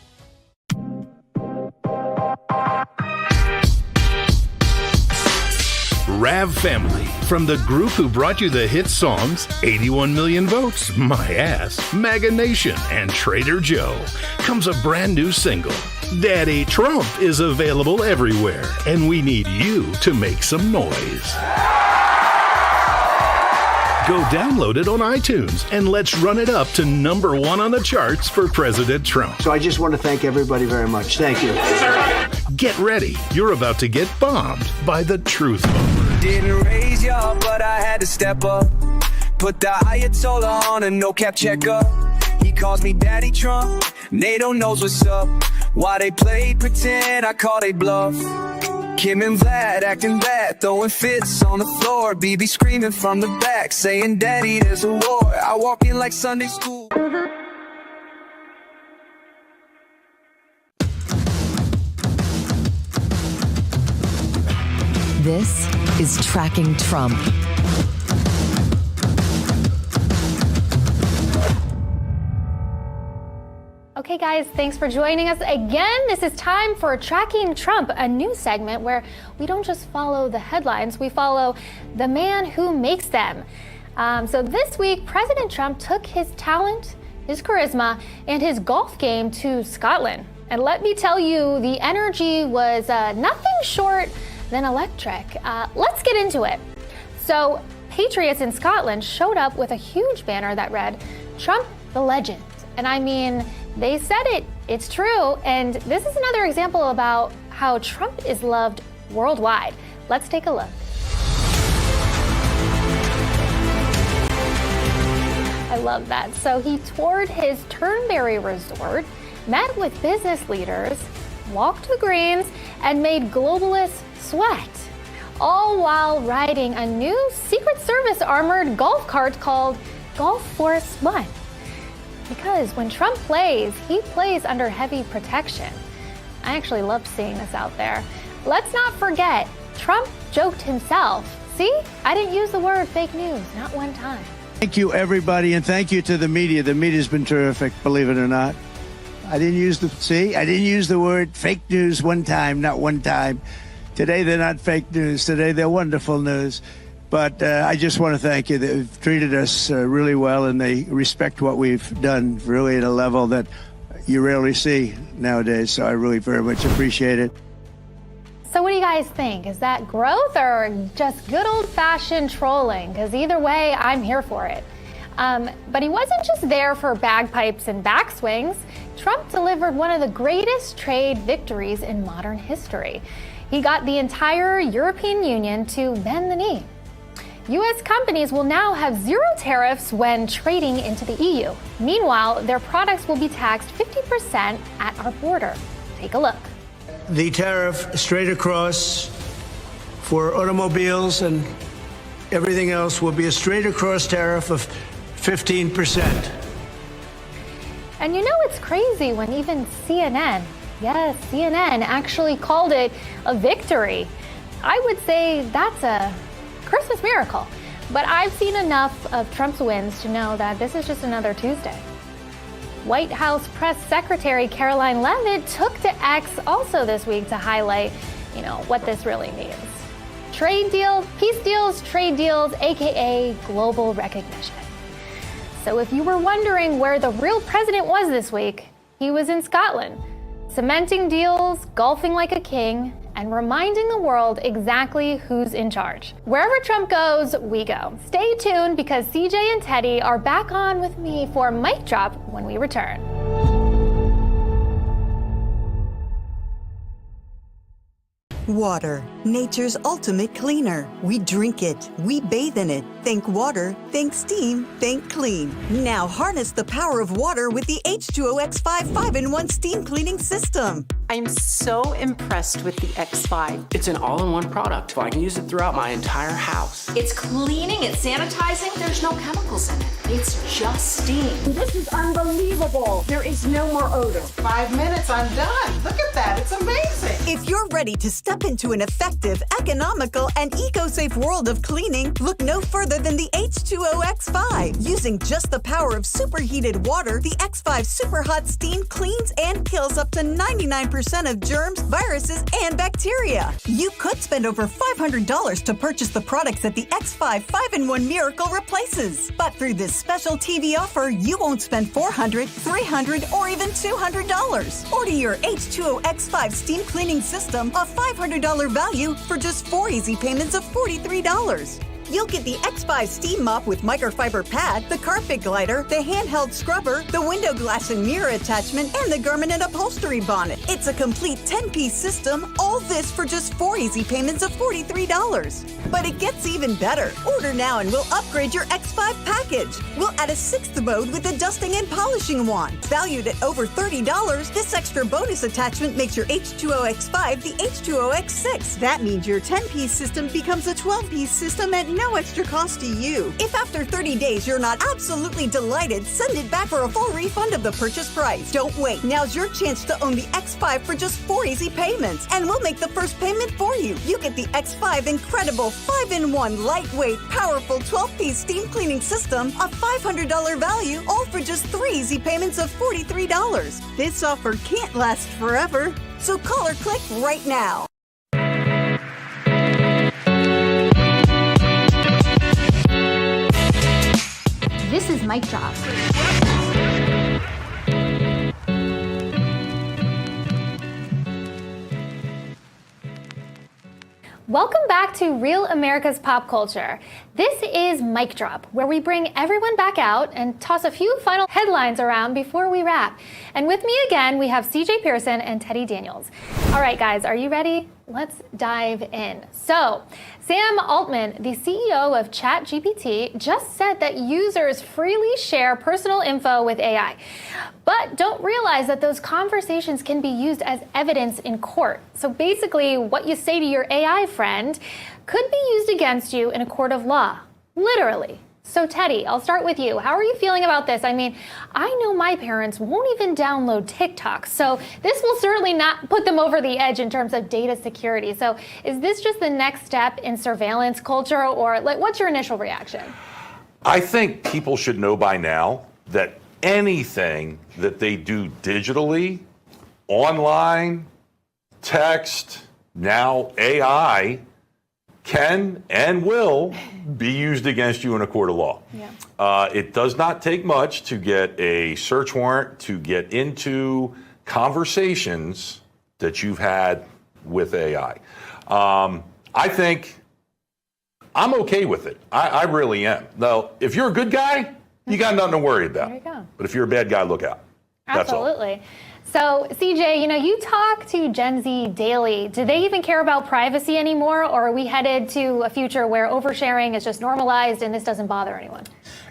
Rav Family, from the group who brought you the hit songs 81 Million Votes, My Ass, MAGA Nation, and Trader Joe, comes a brand new single. Daddy Trump is available everywhere, and we need you to make some noise. Go download it on iTunes, and let's run it up to #1 on the charts for President Trump. So I just want to thank everybody very much. Thank you. Get ready. You're about to get bombed by the Truth Bomber. Didn't raise y'all, but I had to step up. Put the Ayatollah on a no-cap checkup. He calls me Daddy Trump. NATO knows what's up. Why they played pretend, I call they bluff. Kim and Vlad acting bad, throwing fits on the floor. BB screaming from the back, saying, Daddy, there's a war. I walk in like Sunday school. This is Tracking Trump. Okay, guys, thanks for joining us again. This is time for Tracking Trump, a new segment where we don't just follow the headlines, we follow the man who makes them. So this week, President Trump took his talent, his charisma, and his golf game to Scotland. And let me tell you, the energy was nothing short than electric. Let's get into it. So, patriots in Scotland showed up with a huge banner that read, Trump the Legend. And I mean, they said it, it's true. And this is another example about how Trump is loved worldwide. Let's take a look. I love that. So he toured his Turnberry resort, met with business leaders, walked the greens, and made globalists sweat, all while riding a new Secret Service armored golf cart called Golf Force One. Because when Trump plays, he plays under heavy protection. I actually loved seeing this out there. Let's not forget, Trump joked himself. See, I didn't use the word fake news, not one time. Thank you, everybody, and thank you to the media. The media's been terrific, believe it or not. I didn't use the word fake news one time, not one time. Today, they're not fake news. Today, they're wonderful news. But I just want to thank you. They've treated us really well, and they respect what we've done really at a level that you rarely see nowadays. So I really very much appreciate it. So what do you guys think? Is that growth or just good old-fashioned trolling? Because either way, I'm here for it. But he wasn't just there for bagpipes and backswings. Trump delivered one of the greatest trade victories in modern history. He got the entire European Union to bend the knee. U.S. companies will now have zero tariffs when trading into the EU. Meanwhile, their products will be taxed 50% at our border. Take a look. The tariff straight across for automobiles and everything else will be a straight across tariff of 15%. And you know it's crazy when even CNN, yes, CNN actually called it a victory. I would say that's a Christmas miracle. But I've seen enough of Trump's wins to know that this is just another Tuesday. White House Press Secretary Caroline Leavitt took to X also this week to highlight, what this really means. Trade deals, peace deals, trade deals, aka global recognition. So if you were wondering where the real president was this week, he was in Scotland, cementing deals, golfing like a king, and reminding the world exactly who's in charge. Wherever Trump goes, we go. Stay tuned because CJ and Teddy are back on with me for Mic Drop when we return. Water, nature's ultimate cleaner. We drink it, we bathe in it. Think water, think steam, think clean. Now harness the power of water with the H2O X5 5-in-1 steam cleaning system. I'm so impressed with the X5. It's an all-in-one product. I can use it throughout my entire house. It's cleaning, it's sanitizing. There's no chemicals in it. It's just steam. This is unbelievable. There is no more odor. 5 minutes, I'm done. Look at that, it's amazing. If you're ready to step into an effective, economical, and eco-safe world of cleaning, look no further than the H2O X5. Using just the power of superheated water, the X5 Super Hot Steam cleans and kills up to 99% of germs, viruses, and bacteria. You could spend over $500 to purchase the products that the X5 5-in-1 Miracle replaces. But through this special TV offer, you won't spend $400, $300, or even $200. Order your H2O X5 steam cleaning system, a $500 value, for just 4 easy payments of $43. you'll get the X5 steam mop with microfiber pad, the carpet glider, the handheld scrubber, the window glass and mirror attachment, and the garment and upholstery bonnet. It's a complete 10-piece system, all this for just 4 easy payments of $43. But it gets even better. Order now and we'll upgrade your X5 package. We'll add a 6th mode with a dusting and polishing wand. Valued at over $30, this extra bonus attachment makes your H2O X5 the H2O X6. That means your 10-piece system becomes a 12-piece system at no extra cost to you. If after 30 days you're not absolutely delighted, send it back for a full refund of the purchase price. Don't wait. Now's your chance to own the X5 for just 4 easy payments, and we'll make the first payment for you. You get the X5 incredible 5-in-1 lightweight, powerful 12-piece steam cleaning system, a $500 value, all for just 3 easy payments of $43. This offer can't last forever, so call or click right now. This is Mic Drop. Welcome back to Real America's Pop Culture. This is Mic Drop, where we bring everyone back out and toss a few final headlines around before we wrap. And with me again, we have CJ Pearson and Teddy Daniels. All right, guys, are you ready? Let's dive in. So, Sam Altman, the CEO of ChatGPT, just said that users freely share personal info with AI, but don't realize that those conversations can be used as evidence in court. So basically, what you say to your AI friend could be used against you in a court of law, literally. So Teddy, I'll start with you. How are you feeling about this? I mean, I know my parents won't even download TikTok, so this will certainly not put them over the edge in terms of data security. So is this just the next step in surveillance culture, or like, what's your initial reaction? I think people should know by now that anything that they do digitally, online, text, now AI, can and will be used against you in a court of law. Yeah. It does not take much to get a search warrant to get into conversations that you've had with AI. I think I'm okay with it. I really am. Now, if you're a good guy, you got nothing to worry about. There you go. But if you're a bad guy, look out. Absolutely. So, CJ, you talk to Gen Z daily. Do they even care about privacy anymore, or are we headed to a future where oversharing is just normalized and this doesn't bother anyone?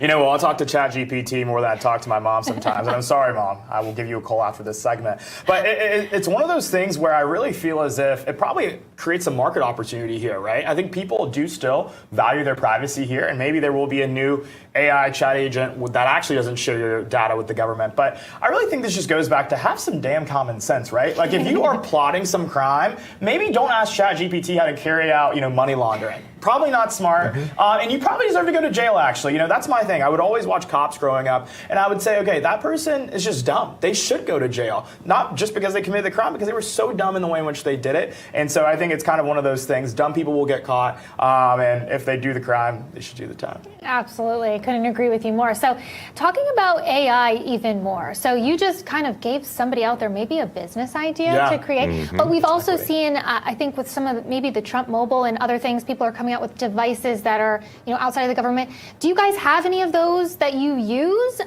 Well, I talk to ChatGPT more than I talk to my mom sometimes. And I'm sorry, Mom. I will give you a call after this segment. But it's one of those things where I really feel as if it probably creates a market opportunity here, right? I think people do still value their privacy here, and maybe there will be a new AI chat agent that actually doesn't share your data with the government. But I really think this just goes back to have some damn common sense, right? Like, if you are plotting some crime, maybe don't ask ChatGPT how to carry out, money laundering. Probably not smart. And you probably deserve to go to jail, actually. That's my thing. I would always watch cops growing up, and I would say, okay, that person is just dumb. They should go to jail. Not just because they committed the crime, because they were so dumb in the way in which they did it. And so I think it's kind of one of those things. Dumb people will get caught, and if they do the crime, they should do the time. Absolutely. I couldn't agree with you more. So talking about AI even more. So you just kind of gave somebody out there maybe a business idea to create. But we've also seen, I think with some of maybe the Trump Mobile and other things, people are coming out with devices that are, outside of the government. Do you guys have any of those that you use?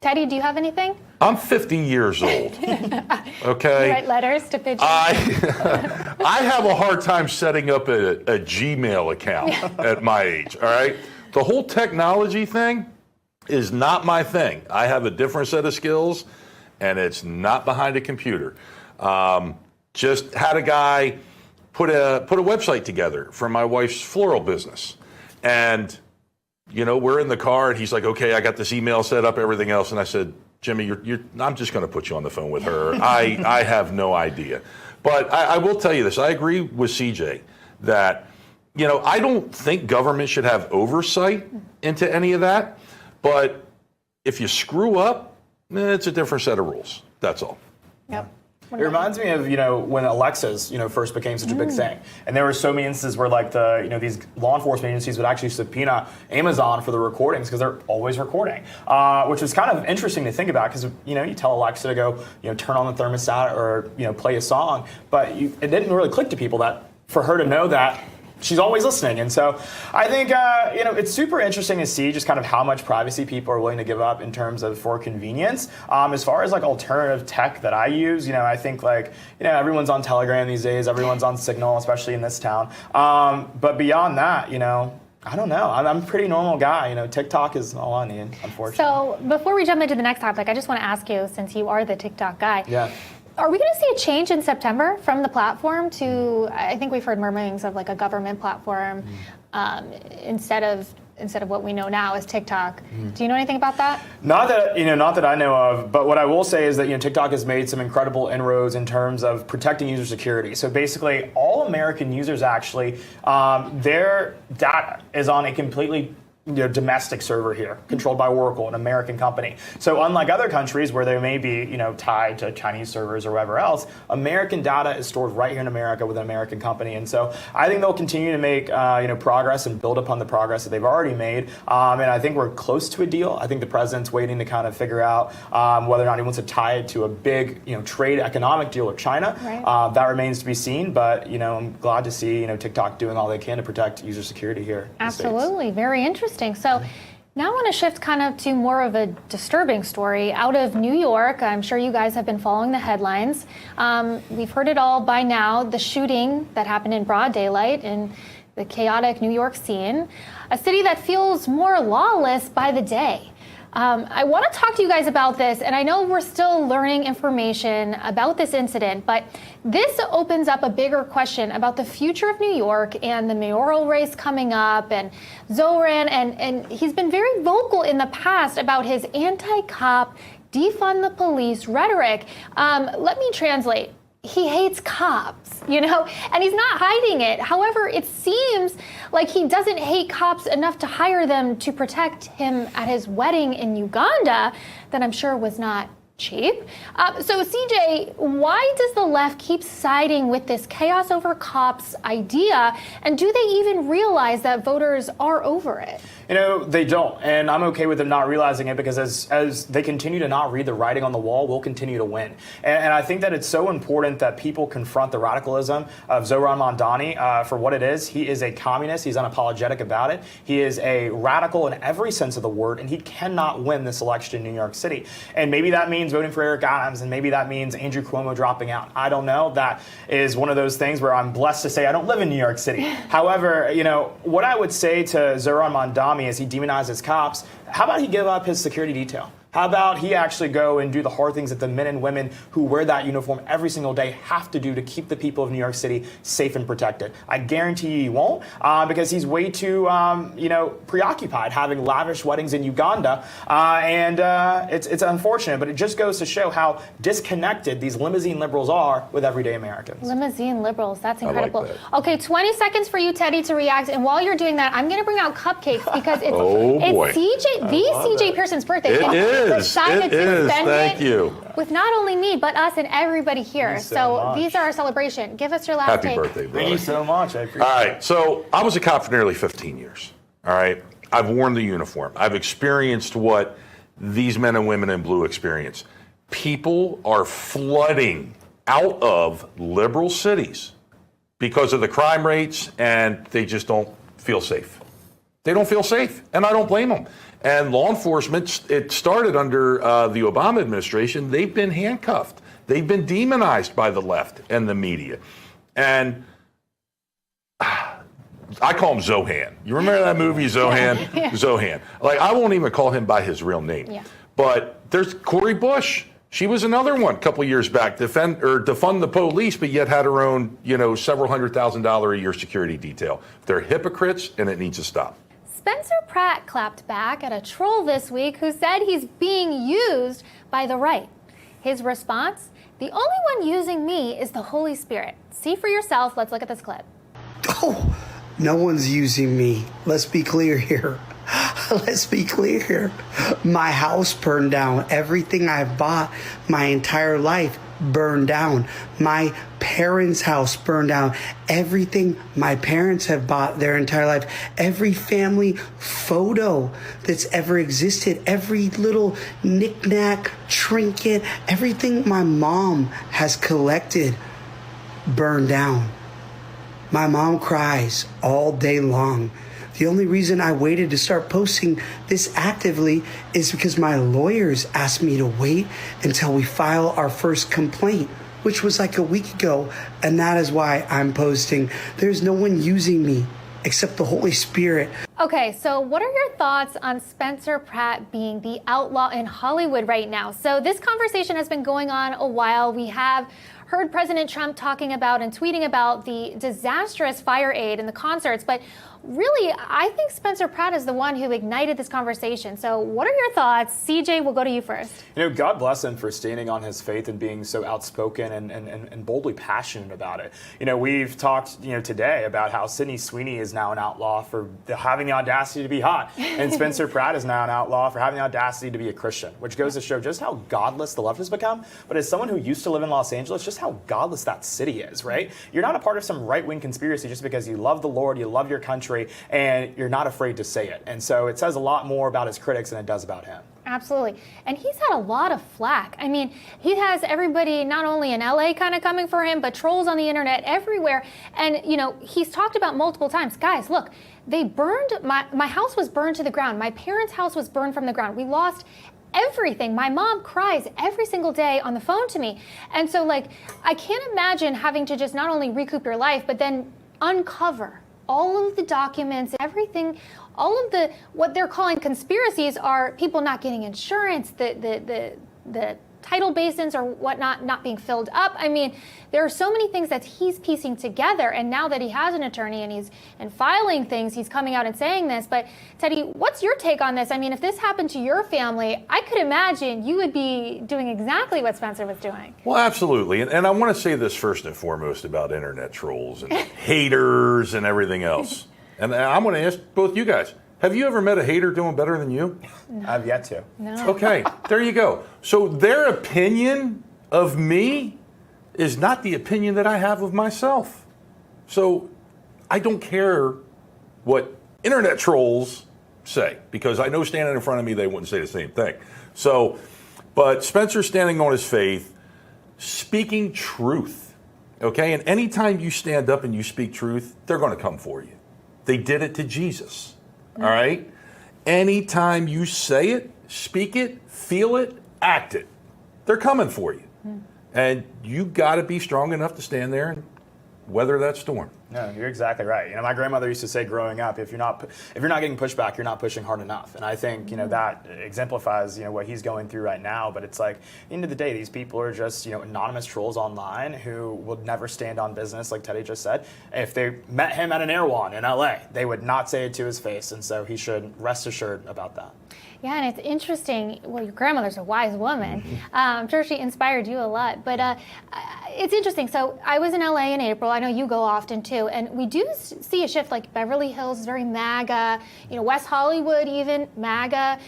Teddy, do you have anything? I'm 50 years old. Okay. You write letters to pigeons? I have a hard time setting up a Gmail account at my age, all right? The whole technology thing is not my thing. I have a different set of skills, and it's not behind a computer. Just had a guy put a website together for my wife's floral business. And, we're in the car, and he's like, okay, I got this email set up, everything else. And I said, Jimmy, I'm just going to put you on the phone with her. I have no idea. But I will tell you this. I agree with CJ that, I don't think government should have oversight into any of that. But if you screw up, it's a different set of rules. That's all. Yep. It reminds me of, when Alexas, first became such a big thing. And there were so many instances where, like, these law enforcement agencies would actually subpoena Amazon for the recordings because they're always recording, which is kind of interesting to think about because, you tell Alexa to go, turn on the thermostat or, play a song, but it didn't really click to people that for her to know that she's always listening. And so I think, it's super interesting to see just kind of how much privacy people are willing to give up in terms of for convenience. As far as like alternative tech that I use, I think everyone's on Telegram these days, everyone's on Signal, especially in this town. But beyond that, I don't know. I'm a pretty normal guy. TikTok is all I need, unfortunately. So before we jump into the next topic, I just want to ask you, since you are the TikTok guy. Yeah. Are we going to see a change in September from the platform to, I think we've heard murmurings of like a government platform instead of what we know now as TikTok. Do you know anything about that? Not that I know of, but what I will say is that TikTok has made some incredible inroads in terms of protecting user security. So basically, all American users actually, their data is on a completely domestic server here, controlled by Oracle, an American company. So unlike other countries where they may be, tied to Chinese servers or whatever else, American data is stored right here in America with an American company. And so I think they'll continue to make, progress and build upon the progress that they've already made. And I think we're close to a deal. I think the president's waiting to kind of figure out whether or not he wants to tie it to a big, trade economic deal with China. Right. That remains to be seen. But, I'm glad to see, TikTok doing all they can to protect user security here. Absolutely. Very interesting. So now I want to shift kind of to more of a disturbing story out of New York. I'm sure you guys have been following the headlines. We've heard it all by now. The shooting that happened in broad daylight in the chaotic New York scene, a city that feels more lawless by the day. I want to talk to you guys about this, and I know we're still learning information about this incident, but this opens up a bigger question about the future of New York and the mayoral race coming up, and Zoran, and he's been very vocal in the past about his anti-cop, defund the police rhetoric. Let me translate. He hates cops, and he's not hiding it. However, it seems like he doesn't hate cops enough to hire them to protect him at his wedding in Uganda, that I'm sure was not cheap. So CJ, why does the left keep siding with this chaos over cops idea? And do they even realize that voters are over it? They don't. And I'm okay with them not realizing it, because as they continue to not read the writing on the wall, we'll continue to win. And I think that it's so important that people confront the radicalism of Zoran Mamdani for what it is. He is a communist. He's unapologetic about it. He is a radical in every sense of the word, and he cannot win this election in New York City. And maybe that means voting for Eric Adams, and maybe that means Andrew Cuomo dropping out. I don't know. That is one of those things where I'm blessed to say I don't live in New York City. However, what I would say to Zoran Mamdani as he demonizes cops, how about he give up his security detail? How about he actually go and do the hard things that the men and women who wear that uniform every single day have to do to keep the people of New York City safe and protected? I guarantee you he won't, because he's way too, preoccupied having lavish weddings in Uganda. It's unfortunate, but it just goes to show how disconnected these limousine liberals are with everyday Americans. Limousine liberals, that's incredible. Like that. Okay, 20 seconds for you, Teddy, to react. And while you're doing that, I'm going to bring out cupcakes because it's CJ Pearson's birthday. It is. Decided to spend Thank it you. with not only me, but us and everybody here. So these are our celebration. Give us your last Happy take. birthday, brother. Thank you so much. I appreciate it. All right, so I was a cop for nearly 15 years. All right, I've worn the uniform. I've experienced what these men and women in blue experience. People are flooding out of liberal cities because of the crime rates, and they just don't feel safe. They don't feel safe, and I don't blame them. And law enforcement, it started under the Obama administration, they've been handcuffed. They've been demonized by the left and the media. And I call him Zohan. You remember that movie, Zohan? Yeah. Zohan. I won't even call him by his real name. Yeah. But there's Cori Bush. She was another one a couple of years back, defund the police, but yet had her own, several $100,000 a year security detail. They're hypocrites, and it needs to stop. Spencer Pratt clapped back at a troll this week who said he's being used by the right. His response, "The only one using me is the Holy Spirit." See for yourself. Let's look at this clip. Oh, no one's using me. Let's be clear here. Let's be clear here. My house burned down. Everything I've bought my entire life burned down. My parents' house burned down. Everything my parents have bought their entire life. Every family photo that's ever existed. Every little knick-knack, trinket, everything my mom has collected burned down. My mom cries all day long. The only reason I waited to start posting this actively is because my lawyers asked me to wait until we file our first complaint, which was like a week ago, and that is why I'm posting. There's no one using me except the Holy Spirit. Okay, so what are your thoughts on Spencer Pratt being the outlaw in Hollywood right now? So this conversation has been going on a while. We have heard President Trump talking about and tweeting about the disastrous fire aid in the concerts, but really, I think Spencer Pratt is the one who ignited this conversation. So what are your thoughts? CJ, we'll go to you first. You know, God bless him for standing on his faith and being so outspoken and boldly passionate about it. You know, we've talked, today about how Sydney Sweeney is now an outlaw for having the audacity to be hot. And Spencer Pratt is now an outlaw for having the audacity to be a Christian, which goes to show just how godless the left has become. But as someone who used to live in Los Angeles, just how godless that city is, right? You're not a part of some right-wing conspiracy just because you love the Lord, you love your country, and you're not afraid to say it. And so it says a lot more about his critics than it does about him. Absolutely. And he's had a lot of flack. I mean, he has everybody not only in LA kind of coming for him, but trolls on the internet everywhere. And, he's talked about multiple times, guys, look, they burned, my house was burned to the ground. My parents' house was burned from the ground. We lost everything. My mom cries every single day on the phone to me. And so, I can't imagine having to just not only recoup your life, but then uncover all of the documents, everything, all of the, what they're calling conspiracies are people not getting insurance, the tidal basins or whatnot not being filled up. I mean, there are so many things that he's piecing together, and now that he has an attorney and he's filing things, he's coming out and saying this. But Teddy, what's your take on this? I mean, if this happened to your family, I could imagine you would be doing exactly what Spencer was doing. Well, absolutely. And I want to say this first and foremost about internet trolls and haters and everything else. And I'm going to ask both you guys, have you ever met a hater doing better than you? No. I've yet to. No. Okay, there you go. So their opinion of me is not the opinion that I have of myself. So I don't care what internet trolls say, because I know standing in front of me, they wouldn't say the same thing. So, but Spencer's standing on his faith, speaking truth, okay? And anytime you stand up and you speak truth, they're going to come for you. They did it to Jesus. All right? Anytime you say it, speak it, feel it, act it, they're coming for you. And you got to be strong enough to stand there and weather that storm. No, you're exactly right. My grandmother used to say growing up, if you're not getting pushback, you're not pushing hard enough. And I think, that exemplifies, what he's going through right now. But it's like, at the end of the day, these people are just, anonymous trolls online who will never stand on business, like Teddy just said. If they met him at an Erewhon in LA, they would not say it to his face. And so he should rest assured about that. Yeah, and it's interesting. Well, your grandmother's a wise woman. I'm sure she inspired you a lot. But it's interesting. So I was in LA in April. I know you go often too. And we do see a shift, like Beverly Hills is very MAGA, West Hollywood even MAGA.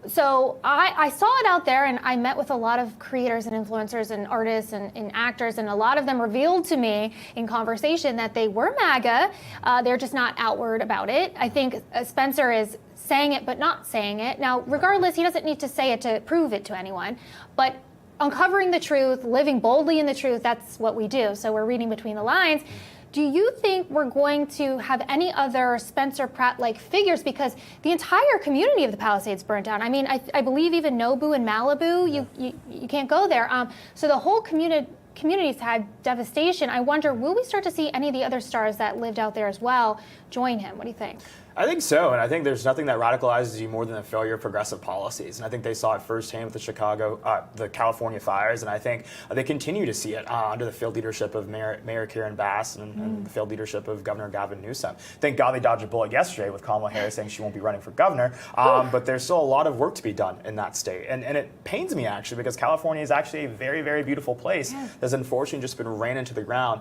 So I saw it out there, and I met with a lot of creators and influencers and artists and actors, and a lot of them revealed to me in conversation that they were MAGA. They're just not outward about it. I think Spencer is saying it but not saying it. Now, regardless, he doesn't need to say it to prove it to anyone, but uncovering the truth, living boldly in the truth, that's what we do. So we're reading between the lines. Do you think we're going to have any other Spencer Pratt-like figures? Because the entire community of the Palisades burned down. I mean, I believe even Nobu and Malibu, you can't go there. So the whole community's had devastation. I wonder, will we start to see any of the other stars that lived out there as well join him? What do you think? I think so, and I think there's nothing that radicalizes you more than the failure of progressive policies. And I think they saw it firsthand with the California fires, and I think they continue to see it under the failed leadership of Mayor Karen Bass and the failed leadership of Governor Gavin Newsom. Thank God they dodged a bullet yesterday with Kamala Harris saying she won't be running for governor, but there's still a lot of work to be done in that state. And it pains me, actually, because California is actually a very, very beautiful place that's unfortunately just been ran into the ground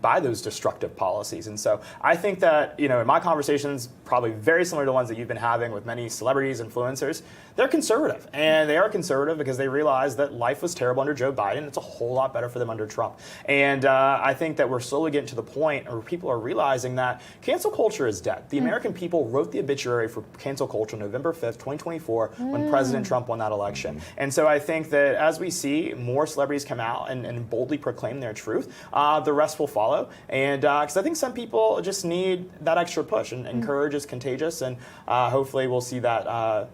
by those destructive policies. And so I think that, in my conversations probably very similar to ones that you've been having with many celebrities, influencers. They're conservative, and they are conservative because they realize that life was terrible under Joe Biden. It's a whole lot better for them under Trump. And I think that we're slowly getting to the point where people are realizing that cancel culture is dead. The American people wrote the obituary for cancel culture November 5th, 2024, when President Trump won that election. And so I think that as we see more celebrities come out and boldly proclaim their truth, the rest will follow. And because I think some people just need that extra push, and courage is contagious. And hopefully we'll see that,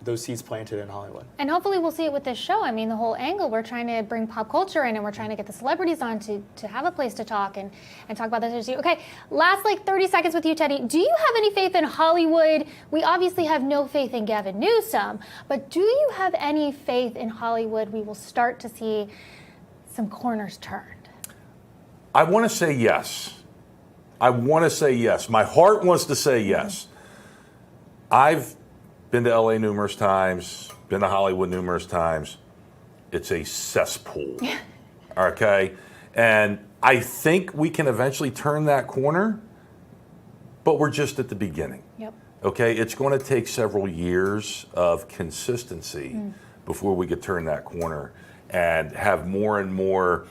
those seeds planted in Hollywood. And hopefully we'll see it with this show. I mean, the whole angle, we're trying to bring pop culture in, and we're trying to get the celebrities on to have a place to talk and talk about this issue. Okay, last 30 seconds with you, Teddy. Do you have any faith in Hollywood? We obviously have no faith in Gavin Newsom, but do you have any faith in Hollywood we will start to see some corners turned? I want to say yes. My heart wants to say yes. I've been to LA numerous times, been to Hollywood numerous times. It's a cesspool. Okay? And I think we can eventually turn that corner, but we're just at the beginning. Yep. Okay? It's going to take several years of consistency before we could turn that corner and have more and more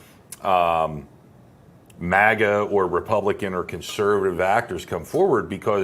MAGA or Republican or conservative actors come forward, because